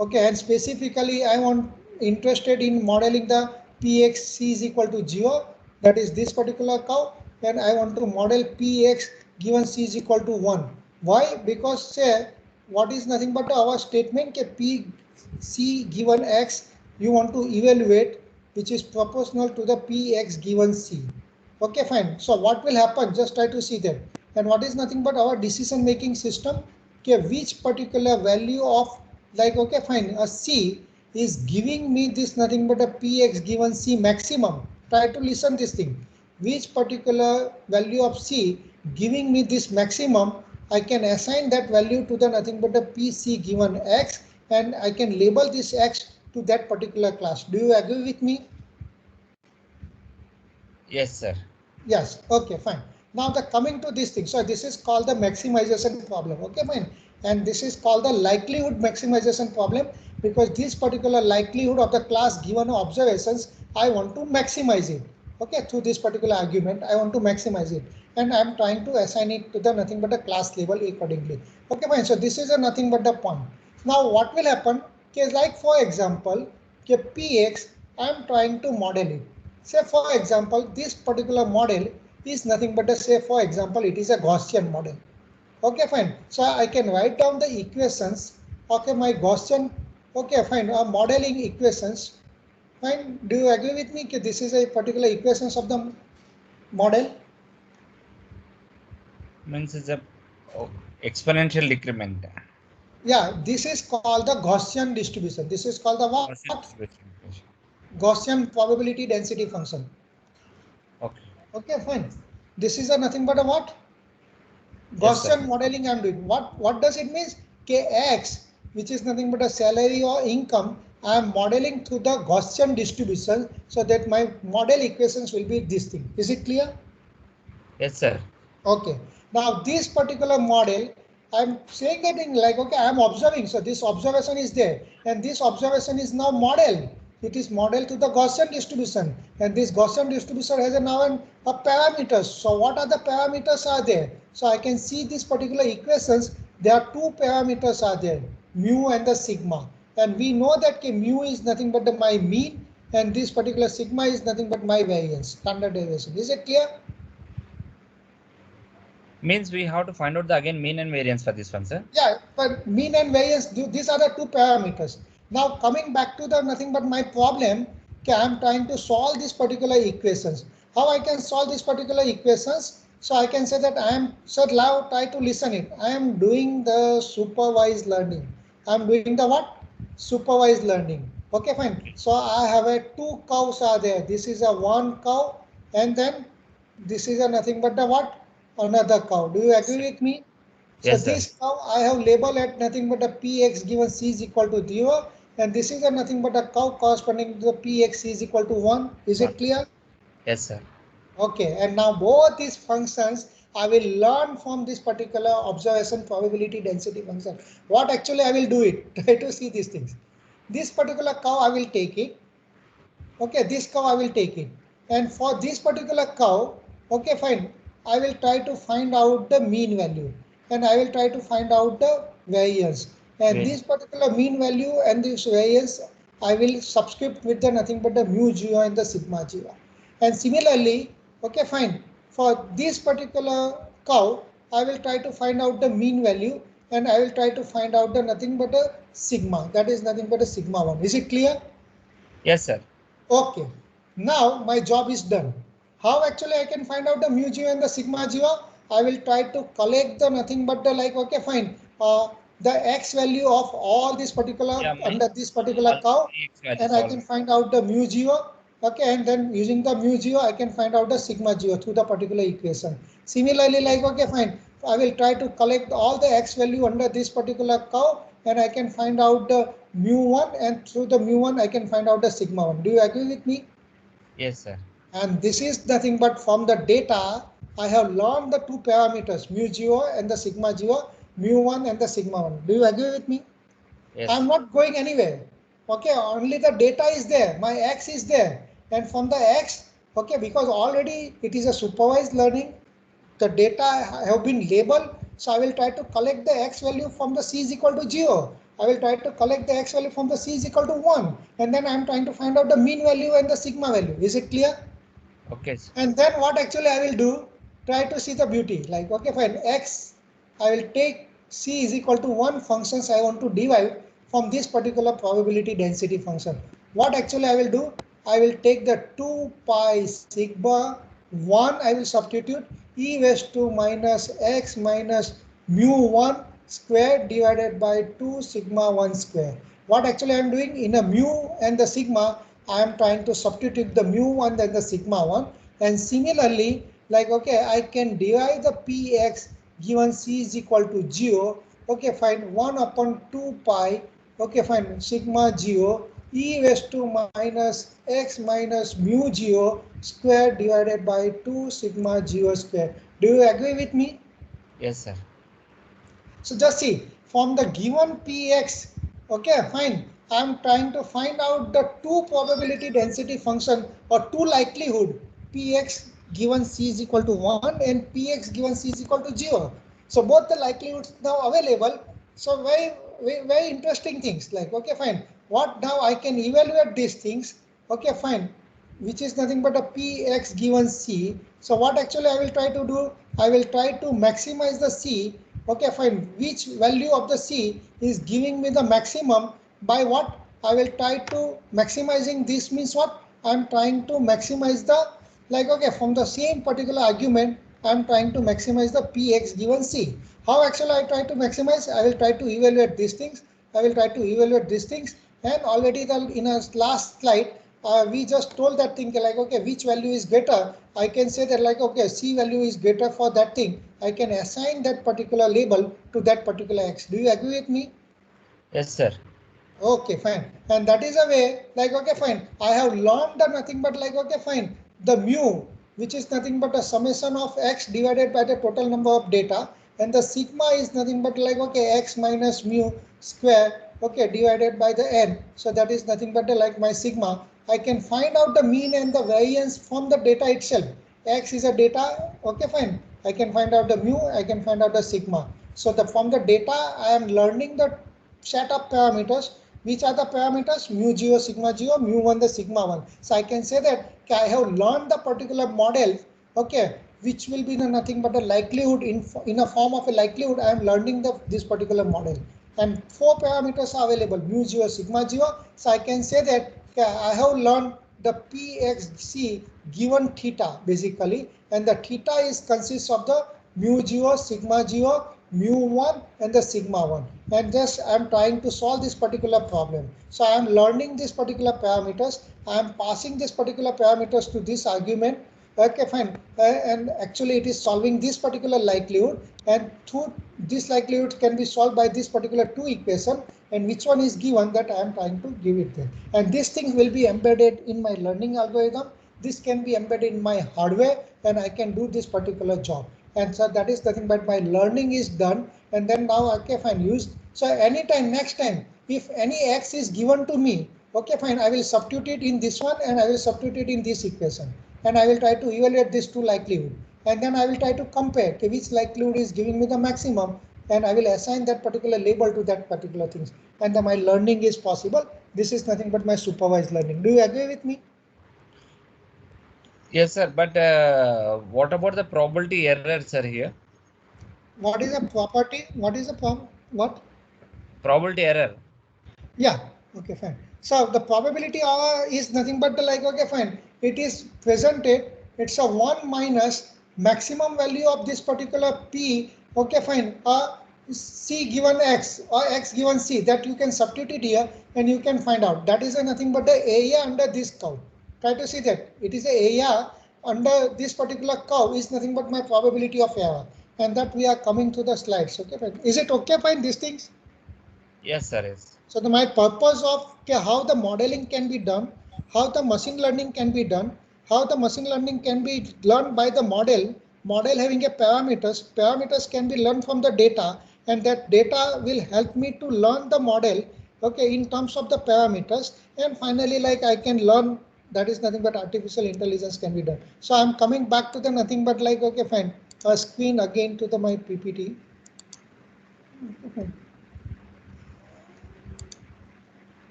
Speaker 2: Okay, and specifically I want interested in modeling the px c is equal to 0, that is this particular curve, and I want to model px given c is equal to 1. Why? Because say what is nothing but our statement p c given x you want to evaluate, which is proportional to the px given c. Okay, fine. So what will happen? Just try to see that. And what is nothing but our decision making system? Okay, which particular value of, like, okay, fine, a c is giving me this nothing but a px given c maximum. Try to listen this thing. Which particular value of c giving me this maximum, I can assign that value to the nothing but a pc given x, and I can label this x to that particular class. Do you agree with me?
Speaker 3: Yes, sir.
Speaker 2: Yes. Okay, fine. Now the coming to this thing. So this is called the maximization problem. Okay, fine. And this is called the likelihood maximization problem, because this particular likelihood of the class given observations, I want to maximize it. Okay, through this particular argument, I want to maximize it. And I'm trying to assign it to the nothing but a class level accordingly. Okay, fine. So this is a nothing but the point. Now what will happen? Okay, like for example, okay, px, I'm trying to model it. Say for example, this particular model is nothing but a, say for example, it is a Gaussian model. Okay, fine. So I can write down the equations. Okay, my Gaussian, okay, fine, modeling equations. Fine. Do you agree with me? This is a particular equations of the model.
Speaker 3: Means it's a exponential decrement.
Speaker 2: Yeah, this is called the Gaussian distribution. This is called the what? Gaussian probability density function.
Speaker 3: Okay.
Speaker 2: Okay, fine. This is a nothing but a what?
Speaker 3: Yes,
Speaker 2: Gaussian modeling I'm doing. What does it mean? Kx, which is nothing but a salary or income, I am modeling through the Gaussian distribution so that my model equations will be this thing. Is it clear?
Speaker 3: Yes, sir.
Speaker 2: Okay. Now this particular model, I'm saying that in like, okay, I'm observing. So this observation is there and this observation is now modeled. It is modeled to the Gaussian distribution and this Gaussian distribution has a parameters. So what are the parameters are there? So I can see this particular equations. There are two parameters are there, mu and the sigma. And we know that mu is nothing but my mean and this particular sigma is nothing but my variance, standard deviation. Is it clear?
Speaker 3: Means we have to find out the again mean and variance for this one, sir.
Speaker 2: Yeah, but mean and variance, these are the two parameters. Now coming back to the nothing but my problem, okay, I'm trying to solve these particular equations. How I can solve these particular equations? So I can say that I am, so now try to listen it. I am doing the supervised learning. I'm doing the what? Supervised learning. Okay, fine. So I have a two cows are there. This is a one cow and then this is a nothing but the what? Another cow. Do you agree with me? So
Speaker 3: Yes,
Speaker 2: this
Speaker 3: sir.
Speaker 2: cow I have labeled at nothing but a px given c is equal to 0 and this is a nothing but a cow corresponding to the px c is equal to 1. Is it clear?
Speaker 3: Yes, sir.
Speaker 2: Okay, and now both these functions I will learn from this particular observation probability density function. What actually I will do it? Try to see these things. This particular cow I will take it. Okay, this cow I will take it. And for this particular cow, okay, fine. I will try to find out the mean value and I will try to find out the variance. And this particular mean value and this variance, I will subscript with the nothing but the mu 0 and the sigma 0. And similarly, okay, fine. For this particular cow, I will try to find out the mean value and I will try to find out the nothing but a sigma. That is nothing but a sigma 1. Is it clear?
Speaker 3: Yes, sir.
Speaker 2: Okay, now my job is done. How actually I can find out the mu 0 and the sigma 0? I will try to collect the nothing but the like, okay, fine. The x value of all this particular under this particular cow and I can find out the mu 0. Okay, and then using the mu 0, I can find out the sigma 0 through the particular equation. Similarly, like, okay, fine. I will try to collect all the x value under this particular cow and I can find out the mu1 and through the mu1 I can find out the sigma 1. Do you agree with me?
Speaker 3: Yes, sir.
Speaker 2: And this is nothing but from the data I have learned the two parameters mu 0 and the sigma 0, mu1 and the sigma 1. Do you agree with me?
Speaker 3: Yes.
Speaker 2: I'm not going anywhere. Okay, only the data is there. My x is there. And from the x, okay, because already it is a supervised learning, the data have been labeled. So I will try to collect the x value from the c is equal to 0. I will try to collect the x value from the c is equal to 1. And then I'm trying to find out the mean value and the sigma value. Is it clear?
Speaker 3: Okay, sir.
Speaker 2: And then what actually I will do, try to see the beauty. Like, okay, fine, x, I will take c is equal to 1 functions I want to derive from this particular probability density function. What actually I will do, I will take the 2 pi sigma 1, I will substitute e raised to minus x minus mu 1 square divided by 2 sigma 1 square. What actually I am doing in a mu and the sigma, I am trying to substitute the mu 1 and the sigma 1. And similarly, like, okay, I can derive the px given c is equal to 0. Okay, fine, 1 upon 2 pi, okay, fine, sigma 0 e raised to minus x minus mu 0 square divided by 2 sigma 0 square. Do you agree with me?
Speaker 3: Yes, sir.
Speaker 2: So just see, from the given px, okay, fine, I am trying to find out the two probability density function or two likelihood, px given c is equal to 1 and px given c is equal to 0. So both the likelihoods now available. So very interesting things like, okay, fine, what now I can evaluate these things. Okay, fine. which is nothing but a Px given C. So what actually I will try to do, I will try to maximize the C. Okay, fine. Which value of the C is giving me the maximum by what? I will try to maximizing this means what? I'm trying to maximize the, like, okay, from the same particular argument, I'm trying to maximize the Px given C. How actually I try to maximize? I will try to evaluate these things. I will try to evaluate these things, and already in our last slide, we just told that thing like, okay, which value is greater. I can say that like, okay, C value is greater for that thing. I can assign that particular label to that particular X. Do you agree with me?
Speaker 3: Yes, sir.
Speaker 2: Okay, fine. And that is a way like, okay, fine. I have learned the nothing but like, okay, fine. The mu, which is nothing but a summation of X divided by the total number of data. And the sigma is nothing but like, okay, X minus mu square, okay, divided by the N. So that is nothing but like my sigma. I can find out the mean and the variance from the data itself. X is a data, okay, fine. I can find out the mu, I can find out the sigma. So from the data, I am learning the set of parameters. Which are the parameters? Mu 0, sigma 0, mu 1, the sigma 1. So I can say that okay, I have learned the particular model, okay, which will be nothing but a likelihood in a form of a likelihood. I am learning this particular model. And 4 parameters are available, mu 0, sigma 0. So I can say that okay, I have learned the Pxc given theta basically, and the theta is consists of the mu 0, sigma 0, mu 1 and the sigma 1, and just I am trying to solve this particular problem. So I am learning these particular parameters. I am passing this particular parameters to this argument. Okay, fine. And actually it is solving this particular likelihood, and through this likelihood can be solved by this particular 2 equation, and which one is given that I am trying to give it there. And these things will be embedded in my learning algorithm. This can be embedded in my hardware, and I can do this particular job. And so that is nothing but my learning is done, and then now okay, fine, use. So anytime next time if any X is given to me, okay, fine, I will substitute in this one and I will substitute in this equation, and I will try to evaluate these 2 likelihood, and then I will try to compare okay, which likelihood is giving me the maximum, and I will assign that particular label to that particular things, and then my learning is possible. This is nothing but my supervised learning. Do you agree with me?
Speaker 3: Yes, sir. But what about the probability error, sir, here?
Speaker 2: What is a property? What is a what?
Speaker 3: Probability error.
Speaker 2: Yeah, okay, fine. So the probability is nothing but the like, okay, fine. It is presented, it's a 1 minus maximum value of this particular P, okay, fine, C given X or X given C, that you can substitute here and you can find out. That is nothing but the area under this curve. Try to see that. It is a area under this particular curve is nothing but my probability of error. And that we are coming to the slides. Okay, fine. Is it okay, fine, these things?
Speaker 3: Yes, sir. Yes.
Speaker 2: So my purpose of how the modeling can be done, how the machine learning can be done, how the machine learning can be learned by the model having a parameters can be learned from the data, and that data will help me to learn the model, okay, in terms of the parameters, and finally like I can learn, that is nothing but artificial intelligence can be done. So I'm coming back to the nothing but like, okay, fine, a screen again to the my PPT.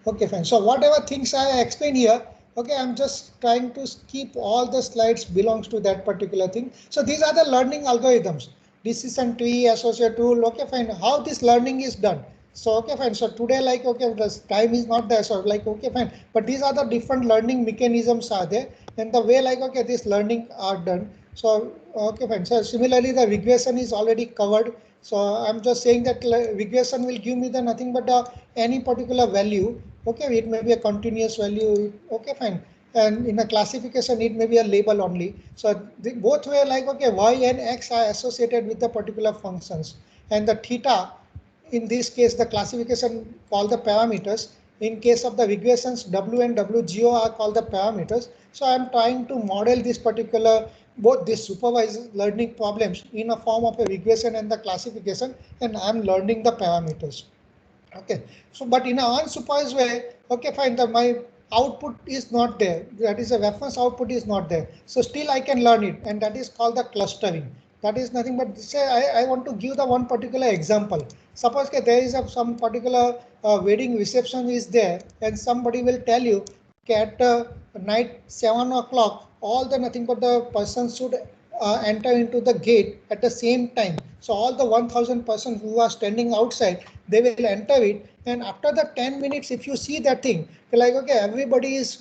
Speaker 2: Okay, fine. So whatever things I explain here, okay, I'm just trying to keep all the slides belongs to that particular thing. So these are the learning algorithms, decision tree, associate rule. Okay, fine. How this learning is done. So okay, fine. So today, like, okay, the time is not there. So like, okay, fine. But these are the different learning mechanisms are there, and the way like, okay, this learning are done. So okay, fine. So similarly, the regression is already covered. So I'm just saying that regression will give me the nothing but any particular value. Okay, it may be a continuous value. Okay, fine. And in a classification, it may be a label only. So both were like, okay, y and x are associated with the particular functions, and the theta, in this case, the classification called the parameters. In case of the regressions, W and WGO are called the parameters. So I'm trying to model this particular both these supervised learning problems in a form of a regression and the classification, and I'm learning the parameters. Okay, so but in an unsupervised way, okay, fine, my output is not there. That is a reference output is not there. So still I can learn it, and that is called the clustering. That is nothing but say I want to give the one particular example. Suppose there is some particular wedding reception is there, and somebody will tell you at night 7 o'clock, all the nothing but the persons should enter into the gate at the same time. So all the 1000 persons who are standing outside, they will enter it. And after the 10 minutes, if you see that thing, like, okay, everybody is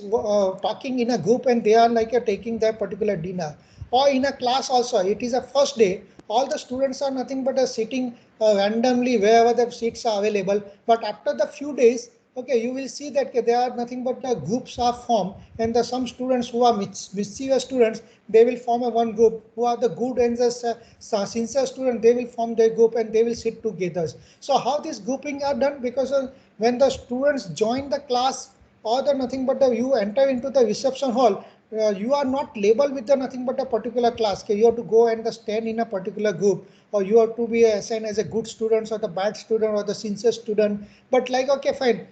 Speaker 2: talking in a group and they are like taking their particular dinner. Or in a class also, it is a first day, all the students are nothing but sitting randomly wherever the seats are available. But after the few days, okay, you will see that there are nothing but the groups are formed, and the some students who are mischievous students, they will form a one group. Who are the good and the sincere students, they will form their group and they will sit together. So how this grouping are done? Because when the students join the class, or the nothing but you enter into the reception hall, you are not labeled with the nothing but a particular class. Okay, you have to go and stand in a particular group, or you have to be assigned as a good student or the bad student or the sincere student. But like, okay, fine,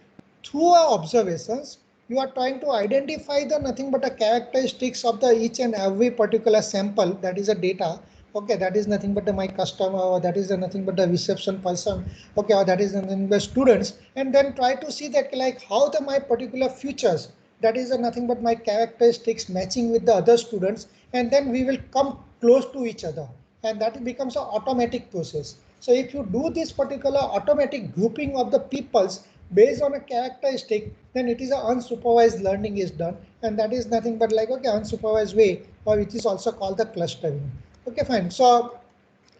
Speaker 2: through our observations, you are trying to identify the nothing but the characteristics of the each and every particular sample, that is a data. Okay, that is nothing but my customer, or that is nothing but the reception person. Okay, or that is nothing but students, and then try to see that like how the my particular features, that is nothing but my characteristics matching with the other students, and then we will come close to each other, and that becomes an automatic process. So if you do this particular automatic grouping of the peoples based on a characteristic, then it is an unsupervised learning is done, and that is nothing but like, okay, unsupervised way, or it is also called the clustering. Okay, fine. So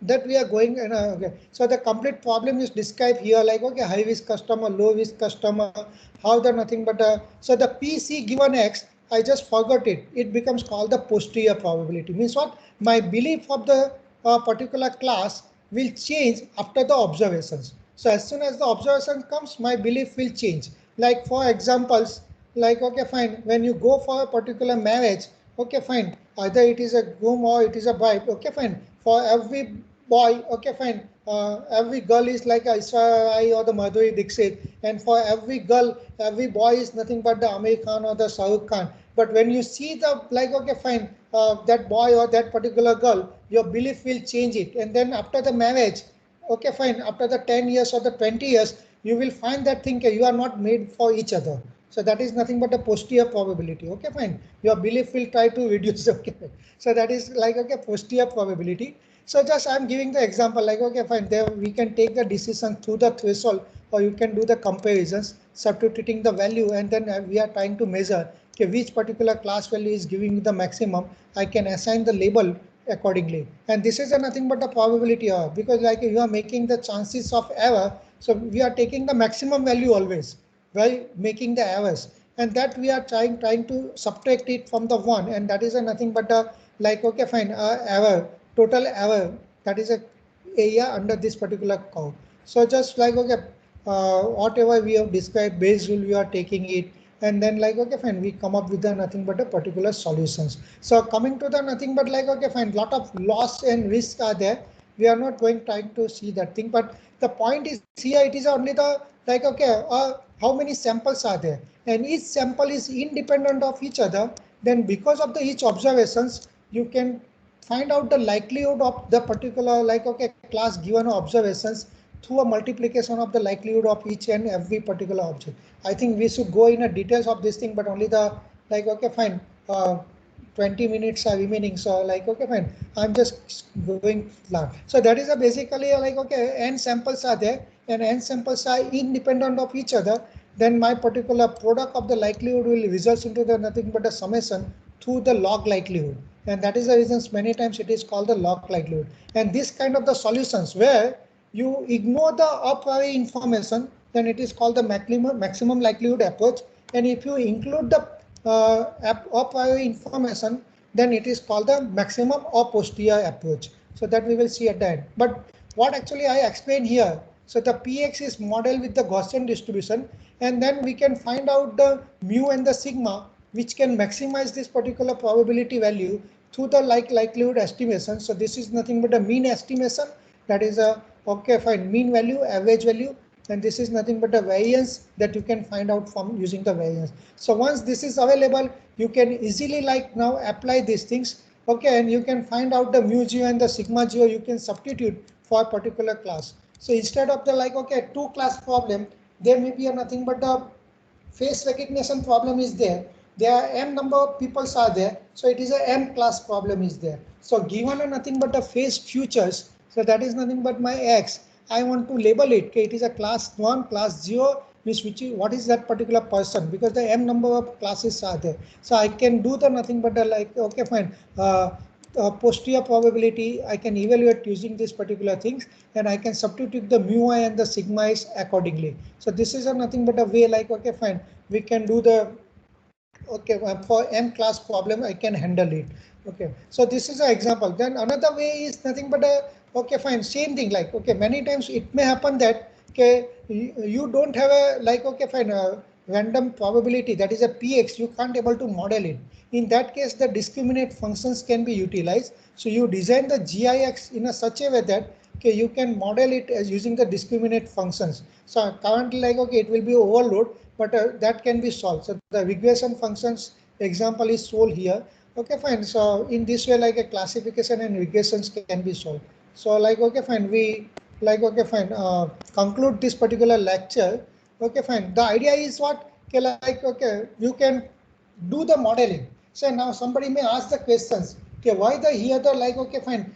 Speaker 2: that we are going and okay, so the complete problem is described here, like, okay, high risk customer, low risk customer, how the nothing but so the PC given X, I just forgot it, it becomes called the posterior probability. Means what? My belief of the particular class will change after the observations. So as soon as the observation comes, my belief will change. Like for examples, like, okay, fine, when you go for a particular marriage, okay, fine, either it is a groom or it is a bride, okay, fine, for every boy, okay, fine, every girl is like Aishwarya Rai or the Madhuri Dixit, and for every girl, every boy is nothing but the Amir Khan or the Shah Rukh Khan. But when you see the like, okay, fine, that boy or that particular girl, your belief will change it. And then after the marriage, okay, fine, after the 10 years or the 20 years, you will find that thing you are not made for each other. So that is nothing but a posterior probability. Okay, fine. Your belief will try to reduce. Okay, so that is like, okay, posterior probability. So just I'm giving the example, like, okay, fine, there we can take the decision through the threshold, or you can do the comparisons, substituting the value, and then we are trying to measure, okay, which particular class value is giving the maximum. I can assign the label accordingly. And this is a nothing but the probability error, because like you are making the chances of error. So we are taking the maximum value always by making the errors, and that we are trying to subtract it from the one, and that is a nothing but a like, okay, fine, error, total error, that is a area under this particular curve. So just like, okay, whatever we have described, base rule, we are taking it, and then like, okay, fine, we come up with the nothing but a particular solutions. So coming to the nothing but like, okay, fine, lot of loss and risk are there. We are not going trying to see that thing, but the point is here, it is only the like, okay, how many samples are there, and each sample is independent of each other. Then because of the each observations, you can find out the likelihood of the particular like, okay, class given observations through a multiplication of the likelihood of each and every particular object. I think we should go in a details of this thing, but only the like, okay, fine, 20 minutes are remaining, so like, okay, fine, I'm just going flat. So that is a basically like, okay, n samples are there, and n samples are independent of each other. Then my particular product of the likelihood will result into the nothing but a summation through the log likelihood, and that is the reasons many times it is called the log likelihood. And this kind of the solutions where you ignore the a priori information, then it is called the maximum likelihood approach. And if you include the a priori information, then it is called the maximum or posterior approach. So that we will see at the end. But what actually I explained here, so the PX is modeled with the Gaussian distribution, and then we can find out the mu and the sigma, which can maximize this particular probability value through the likelihood estimation. So this is nothing but a mean estimation, that is a, okay, fine, mean value, average value, and this is nothing but a variance that you can find out from using the variance. So once this is available, you can easily like now apply these things, okay, and you can find out the mu geo and the sigma geo, you can substitute for a particular class. So instead of the like, okay, two class problem, there may be a nothing but the face recognition problem is there, there are m number of people are there, so it is a m class problem is there. So given a nothing but the face features, so that is nothing but my x. I want to label it. Okay, it is a class 1, class 0, which what is that particular person, because the m number of classes are there. So I can do the nothing but the like, okay, fine. Posterior probability I can evaluate using this particular things, and I can substitute the mu I and the sigma is accordingly. So this is a nothing but a way like, okay, fine, we can do the, okay, for m class problem I can handle it. Okay, so this is an example. Then another way is nothing but a, okay, fine, same thing, like, okay, many times it may happen that, okay, you don't have a like, okay, fine, a random probability, that is a px, you can't able to model it. In that case, the discriminant functions can be utilized. So you design the GIX in a such a way that, okay, you can model it as using the discriminant functions. So currently, like, okay, it will be overload, but that can be solved. So the regression functions example is solved here. Okay, fine. So in this way, like a classification and regressions can be solved. So like, okay, fine, we like, okay, fine, conclude this particular lecture. Okay, fine. The idea is what, okay, like, okay, you can do the modeling. So now somebody may ask the questions, okay, why the here the like, okay, fine,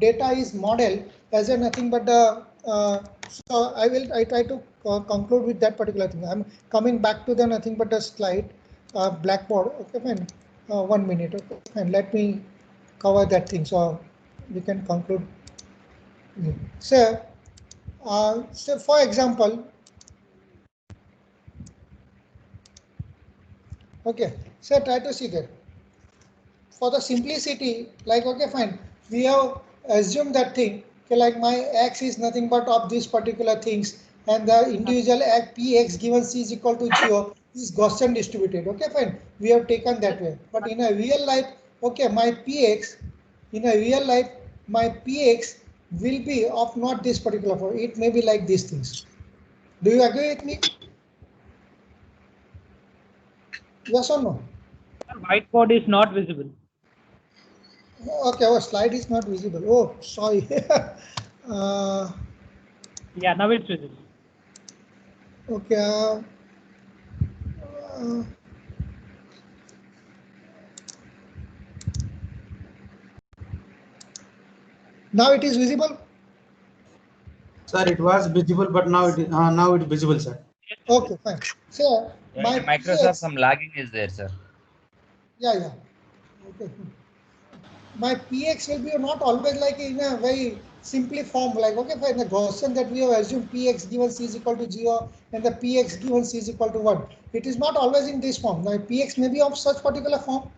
Speaker 2: data is modeled as a nothing but the, so I try to conclude with that particular thing. I'm coming back to the nothing but a slide, blackboard. Okay, fine. 1 minute. Okay, fine. Let me cover that thing so we can conclude. So, so for example, okay, so try to see that. For the simplicity, like, okay, fine, we have assumed that thing, okay, like my x is nothing but of these particular things, and the individual px given c is equal to 0 is Gaussian distributed. Okay, fine, we have taken that way. But in a real life, okay, my px, in a real life, my px will be of not this particular form. It may be like these things. Do you agree with me? Yes or no?
Speaker 5: Whiteboard is not visible.
Speaker 2: Okay, our slide is not visible. Oh, sorry.
Speaker 5: Yeah, now it's visible.
Speaker 2: Okay. Now it is visible.
Speaker 4: Sir, it was visible, but now it is visible, sir.
Speaker 2: Okay, fine. So my
Speaker 3: Microsoft,
Speaker 2: PX,
Speaker 3: some lagging is there, sir.
Speaker 2: yeah. Okay. My PX will be not always like in a very simply form, like, okay, fine, the Gaussian that we have assumed PX given C is equal to 0 and the PX given C is equal to 1. It is not always in this form. Now PX may be of such particular form.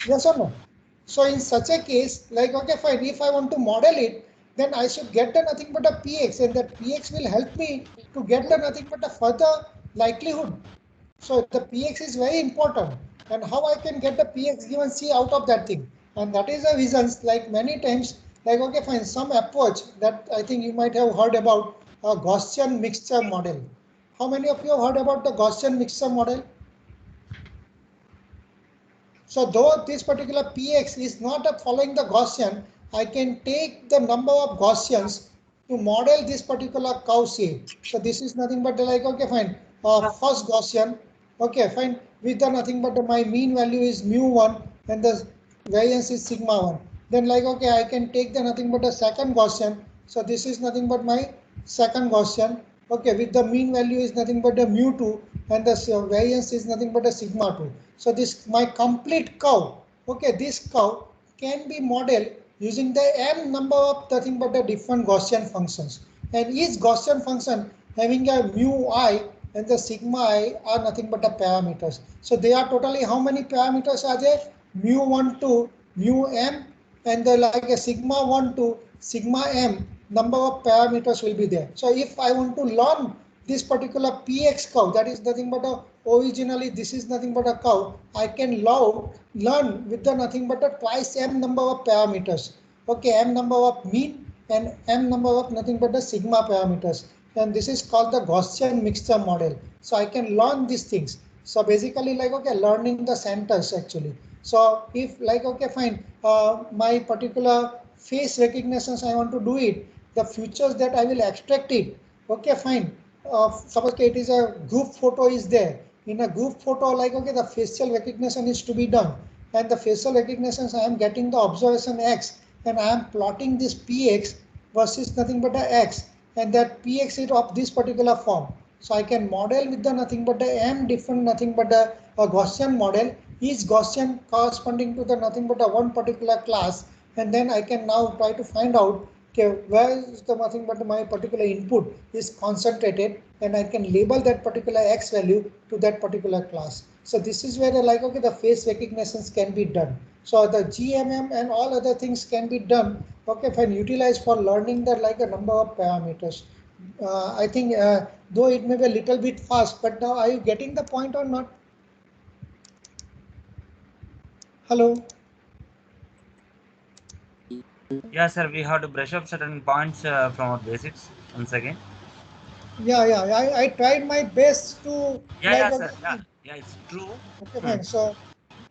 Speaker 2: Yes or no? So in such a case, like, okay, fine, if I want to model it, then I should get the nothing but a PX, and that PX will help me to get the nothing but a further likelihood. So the PX is very important, and how I can get the PX given C out of that thing. And that is the reasons, like many times, like, okay, fine, some approach that I think you might have heard about a Gaussian mixture model. How many of you have heard about the Gaussian mixture model? So though this particular Px is not following the Gaussian, I can take the number of Gaussians to model this particular curve shape. So this is nothing but like, okay, fine, first Gaussian, okay, fine, with the nothing but my mean value is mu1 and the variance is sigma 1. Then like, okay, I can take the nothing but a second Gaussian. So this is nothing but my second Gaussian, okay, with the mean value is nothing but a mu2 and the variance is nothing but a sigma 2. So this my complete curve, okay, this curve can be modeled using the m number of nothing but the different Gaussian functions, and each Gaussian function having a mu I and the sigma I are nothing but the parameters. So they are totally how many parameters are there? Mu1 to mu m, and the like a sigma 1 to sigma m number of parameters will be there. So if I want to learn this particular px curve, that is nothing but a originally this is nothing but a curve, I can learn with the nothing but a twice m number of parameters. Okay, m number of mean and m number of nothing but the sigma parameters, and this is called the Gaussian mixture model. So I can learn these things. So basically, like, okay, learning the centers actually. So if like, okay, fine, my particular face recognitions I want to do it, the features that I will extract it, okay, fine. Suppose it is a group photo is there, in a group photo, like, okay, the facial recognition is to be done. And the facial recognition, I am getting the observation X and I am plotting this PX versus nothing but a X. And that PX is of this particular form. So I can model with the nothing but the M different nothing but a Gaussian model. Each Gaussian corresponding to the nothing but a one particular class. And then I can now try to find out, okay, where is the nothing but my particular input is concentrated, and I can label that particular X value to that particular class. So this is where like, okay, the face recognitions can be done. So the GMM and all other things can be done, okay, when utilized for learning the like a number of parameters. I think though it may be a little bit fast, but now are you getting the point or not? Hello.
Speaker 3: Yeah, sir, we have to brush up certain points from our basics once again.
Speaker 2: Yeah, I tried my best to.
Speaker 3: Yeah,
Speaker 2: like,
Speaker 3: sir. Yeah, it's true.
Speaker 2: Okay, fine. So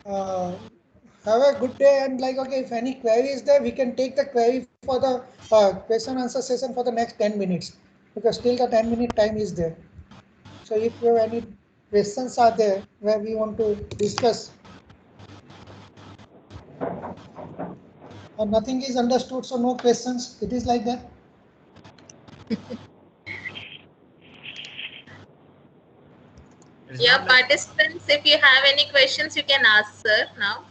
Speaker 2: have a good day, and like, okay, if any query is there, we can take the query for the question answer session for the next 10 minutes, because still the 10-minute time is there. So if you have any questions are there where we want to discuss, or nothing is understood, so no questions, it is like that.
Speaker 1: Yeah, participants, if you have any questions, you can ask, sir, now.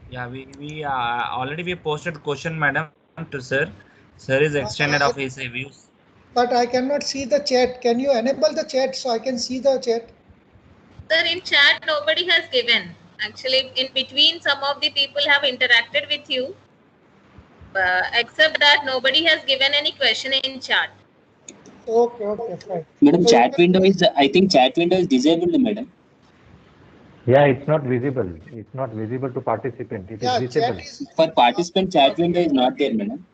Speaker 3: Yeah, we already we posted question, madam, to sir. Sir is extended of his views.
Speaker 2: But I cannot see the chat. Can you enable the chat so I can see the chat?
Speaker 1: Sir, in chat, nobody has given. Actually, in between, some of the people have interacted with you. Except that nobody has given any question in chat.
Speaker 2: Okay, fine.
Speaker 6: Madam,
Speaker 2: So
Speaker 6: chat window is, I think chat window is disabled, madam.
Speaker 7: Yeah, it's not visible. It's not visible to participant. It is visible.
Speaker 6: For participant, chat window is not there, madam.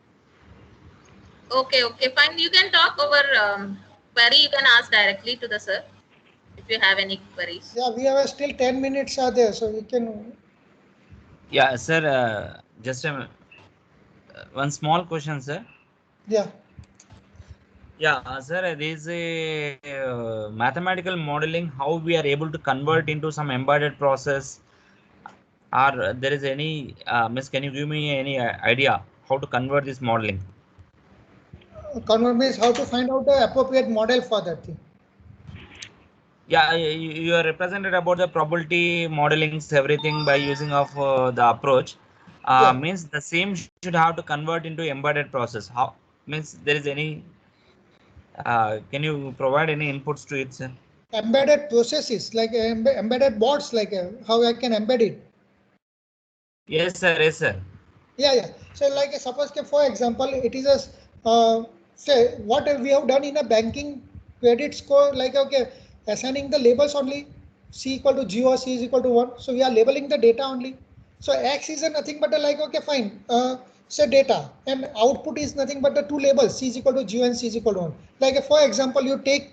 Speaker 1: Okay, fine. You can talk over query. You can ask directly to the sir if you have any queries.
Speaker 2: Yeah, we have still 10 minutes are there, so we can.
Speaker 3: Yeah, sir. Just one small question, sir.
Speaker 2: Yeah.
Speaker 3: Yeah, sir. There is a mathematical modeling. How we are able to convert into some embedded process, or there is any miss? Can you give me any idea how to convert this modeling?
Speaker 2: Convert means how to find out the appropriate model for that thing.
Speaker 3: Yeah, you are represented about the probability modelings, everything by using of the approach.
Speaker 2: Yeah.
Speaker 3: Means the same should have to convert into embedded process. How means there is any? Can you provide any inputs to it, sir?
Speaker 2: Embedded processes like embedded bots, like how I can embed it.
Speaker 3: Yes, sir. Yes, sir.
Speaker 2: Yeah. So like suppose, for example, it is a say what we have done in a banking credit score, like, okay, assigning the labels only, C equal to 0, C is equal to 1. So we are labeling the data only. So X is nothing but like, okay, fine, say data, and output is nothing but the two labels, C is equal to 0 and C is equal to 1. Like for example, you take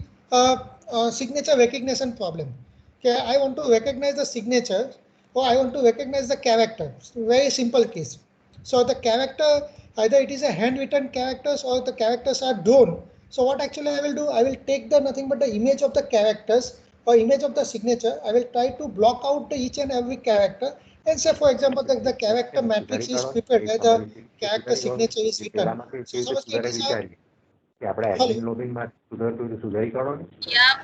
Speaker 2: signature recognition problem. Okay, I want to recognize the signature, or I want to recognize the character. Very simple case. So the character, either it is a handwritten characters or the characters are drawn. So what actually I will do, I will take the nothing but the image of the characters or image of the signature. I will try to block out the each and every character, and say for example the character matrix is prepared where the character signature is written. So suppose it is a,
Speaker 1: Yeah,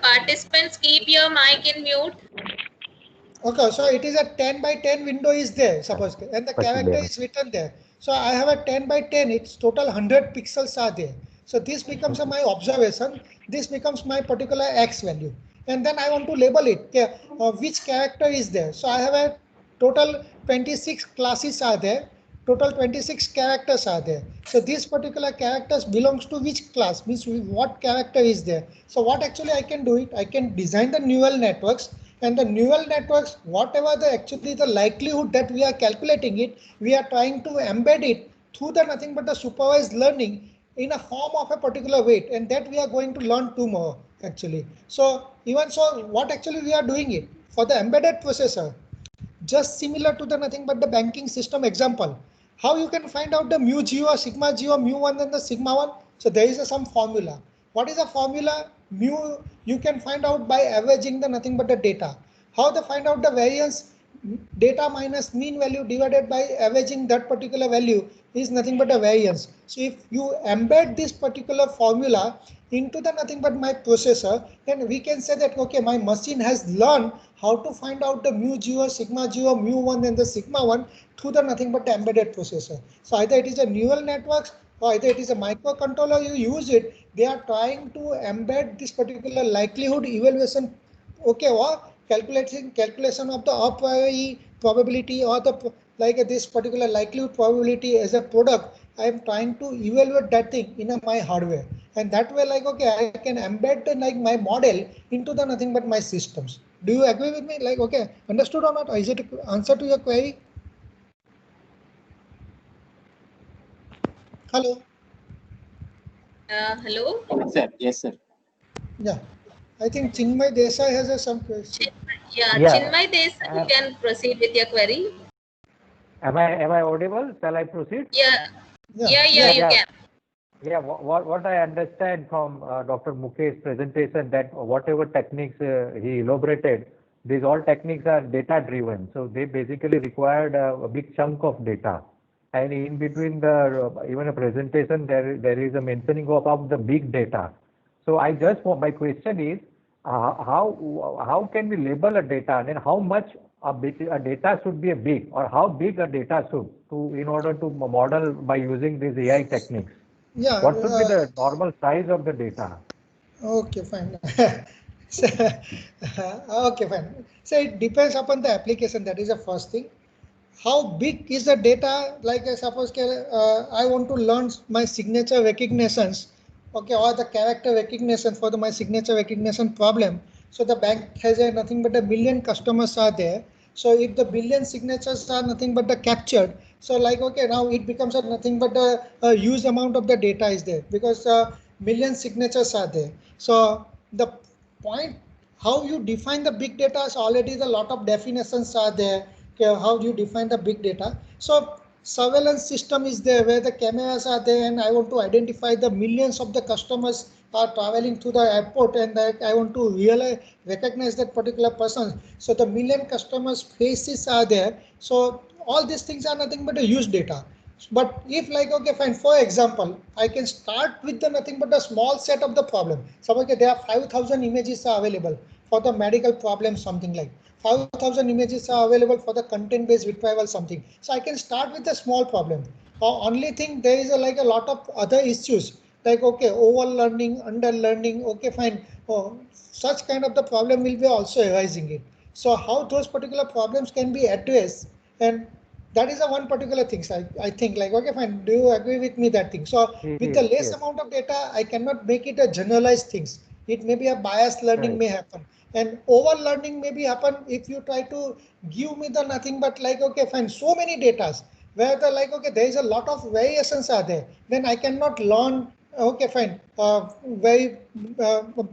Speaker 1: participants, keep your mic in mute.
Speaker 2: okay, so it is a 10 by 10 window is there, suppose, and the character is written there. So I have a 10 by 10, it's total 100 pixels are there. So this becomes my observation, this becomes my particular X value. And then I want to label it, which character is there. So I have a total 26 classes are there, total 26 characters are there. So this particular characters belongs to which class, means what character is there. So what actually I can do it, I can design the neural networks, and the neural networks, whatever the actually the likelihood that we are calculating it, we are trying to embed it through the nothing but the supervised learning in a form of a particular weight, and that we are going to learn tomorrow actually. So even so, what actually we are doing it for the embedded processor, just similar to the nothing but the banking system example, how you can find out the mu 0, sigma 0, mu 1 and the sigma 1. So there is some formula. What is the formula? mu you can find out by averaging the nothing but the data. How to find out the variance? Data minus mean value divided by averaging that particular value is nothing but a variance. So if you embed this particular formula into the nothing but my processor, then we can say that okay, my machine has learned how to find out the mu 0, sigma 0, mu 1 and the sigma 1 through the nothing but the embedded processor. So either it is a neural networks or either it is a microcontroller you use it, they are trying to embed this particular likelihood evaluation, okay, or calculation of the a priori probability or the like this particular likelihood probability as a product. I am trying to evaluate that thing in my hardware, and that way like okay, I can embed the, like my model into the nothing but my systems. Do you agree with me? Like okay, understood or not? Or is it an answer to your query? Hello.
Speaker 1: Hello.
Speaker 6: Yes, sir. Yes, sir.
Speaker 2: Yeah, I think Chinmay Desai has some question.
Speaker 1: Yeah,
Speaker 7: Yeah.
Speaker 1: Chinmay Desai, you can proceed with your query.
Speaker 7: Am I audible? Shall I proceed?
Speaker 1: Yeah,
Speaker 2: Yeah,
Speaker 1: you can.
Speaker 7: Yeah, what I understand from Dr. Mukesh's presentation, that whatever techniques he elaborated, these all techniques are data driven. So they basically required a big chunk of data. And in between the even a presentation, there is a mentioning of the big data. So I just want, my question is, how can we label a data, and how much a data should be a big, or how big a data should in order to model by using these AI techniques?
Speaker 2: yeah.
Speaker 7: What should be the normal size of the data?
Speaker 2: Okay, fine. So, okay, fine. So it depends upon the application. That is the first thing. How big is the data? Like suppose I want to learn my signature recognitions, okay, or the character recognition for my signature recognition problem. So the bank has nothing but a million customers are there. So if the billion signatures are nothing but the captured, so like okay, now it becomes a nothing but a huge amount of the data is there, because million signatures are there. So the point how you define the big data is already the lot of definitions are there. Okay, how do you define the big data? So surveillance system is there where the cameras are there, and I want to identify the millions of the customers are traveling to the airport, and that I want to really recognize that particular person. So the million customers faces are there. So all these things are nothing but a huge data. But if like okay, fine, for example, I can start with the nothing but a small set of the problem. So okay, there are 5,000 images are available for the medical problem, something like 5,000 images are available for the content based retrieval, something. So I can start with the small problem. Only thing there is like a lot of other issues like okay, over learning, under learning, okay, fine. Such kind of the problem will be also arising it. So how those particular problems can be addressed, and that is a one particular thing. So I think like okay, fine, do you agree with me that thing? So with the less
Speaker 7: Yes.
Speaker 2: amount of data, I cannot make it a generalized things. It may be a biased learning
Speaker 7: Right.
Speaker 2: may happen, and over learning may be happen if you try to give me the nothing but like okay, fine, so many datas where the like okay, there is a lot of variations are there, then I cannot learn okay, fine, very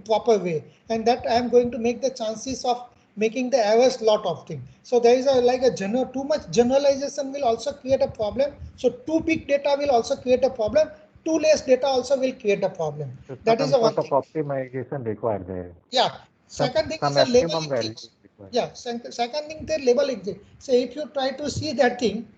Speaker 2: proper way, and that I am going to make the chances of making the errors lot of things. So there is a like a general too much generalization will also create a problem. So too big data will also create a problem. Too less data also will create a problem.
Speaker 7: So
Speaker 2: That is
Speaker 7: some
Speaker 2: the one
Speaker 7: sort of
Speaker 2: thing.
Speaker 7: optimization required there.
Speaker 2: Yeah. Second thing
Speaker 7: Some
Speaker 2: is a
Speaker 7: optimum
Speaker 2: labeling
Speaker 7: value
Speaker 2: things.
Speaker 7: required.
Speaker 2: Yeah. Second thing, the labeling thing. So if you try to see that thing,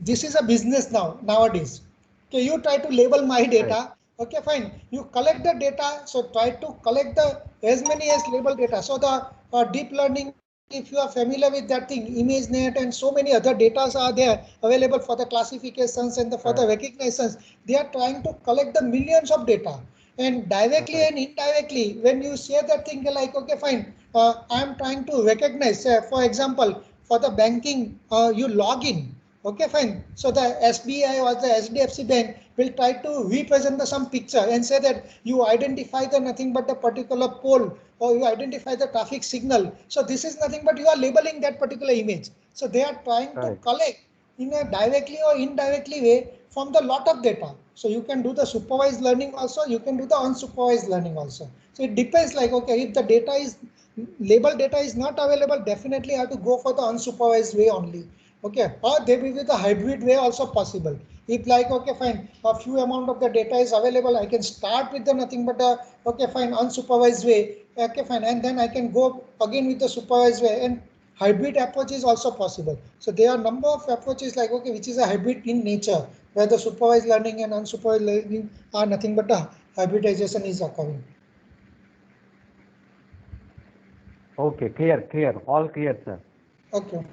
Speaker 2: this is a business nowadays. Okay, you try to label my data. Okay, fine. You collect the data. So try to collect the as many as label data. So the deep learning, if you are familiar with that thing, ImageNet and so many other data are there available for the classifications and for the recognitions. They are trying to collect the millions of data. And directly and indirectly, when you say that thing like, okay, fine, I am trying to recognize, for example, for the banking, you log in. Okay, fine. So the SBI or the HDFC Bank will try to represent some picture and say that you identify the nothing but the particular pole, or you identify the traffic signal. So this is nothing but you are labeling that particular image. So they are trying to collect in a directly or indirectly way from the lot of data. So you can do the supervised learning also, you can do the unsupervised learning also. So it depends like, okay, if the data is labeled data is not available, definitely have to go for the unsupervised way only. Okay, or they will be the hybrid way also possible. If like, okay, fine, a few amount of the data is available, I can start with the nothing but a, okay, fine, unsupervised way. Okay, fine, and then I can go again with the supervised way, and hybrid approach is also possible. So there are number of approaches like, okay, which is a hybrid in nature, where the supervised learning and unsupervised learning are nothing but a hybridization is occurring.
Speaker 7: Okay, clear, all clear, sir.
Speaker 2: Okay.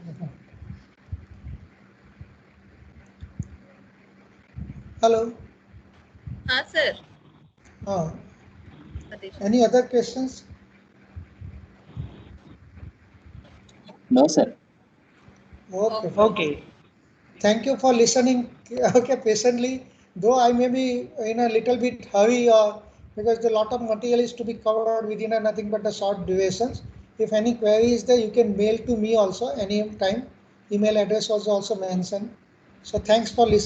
Speaker 2: Hello.
Speaker 1: Sir. Satish.
Speaker 2: Any other questions?
Speaker 6: No, sir.
Speaker 2: Okay.
Speaker 5: Okay.
Speaker 2: Thank you for listening. Okay, patiently. Though I may be in a little bit hurry, or because a lot of material is to be covered within a nothing but a short durations. If any query is there, you can mail to me also any time. Email address was also mentioned. So thanks for listening.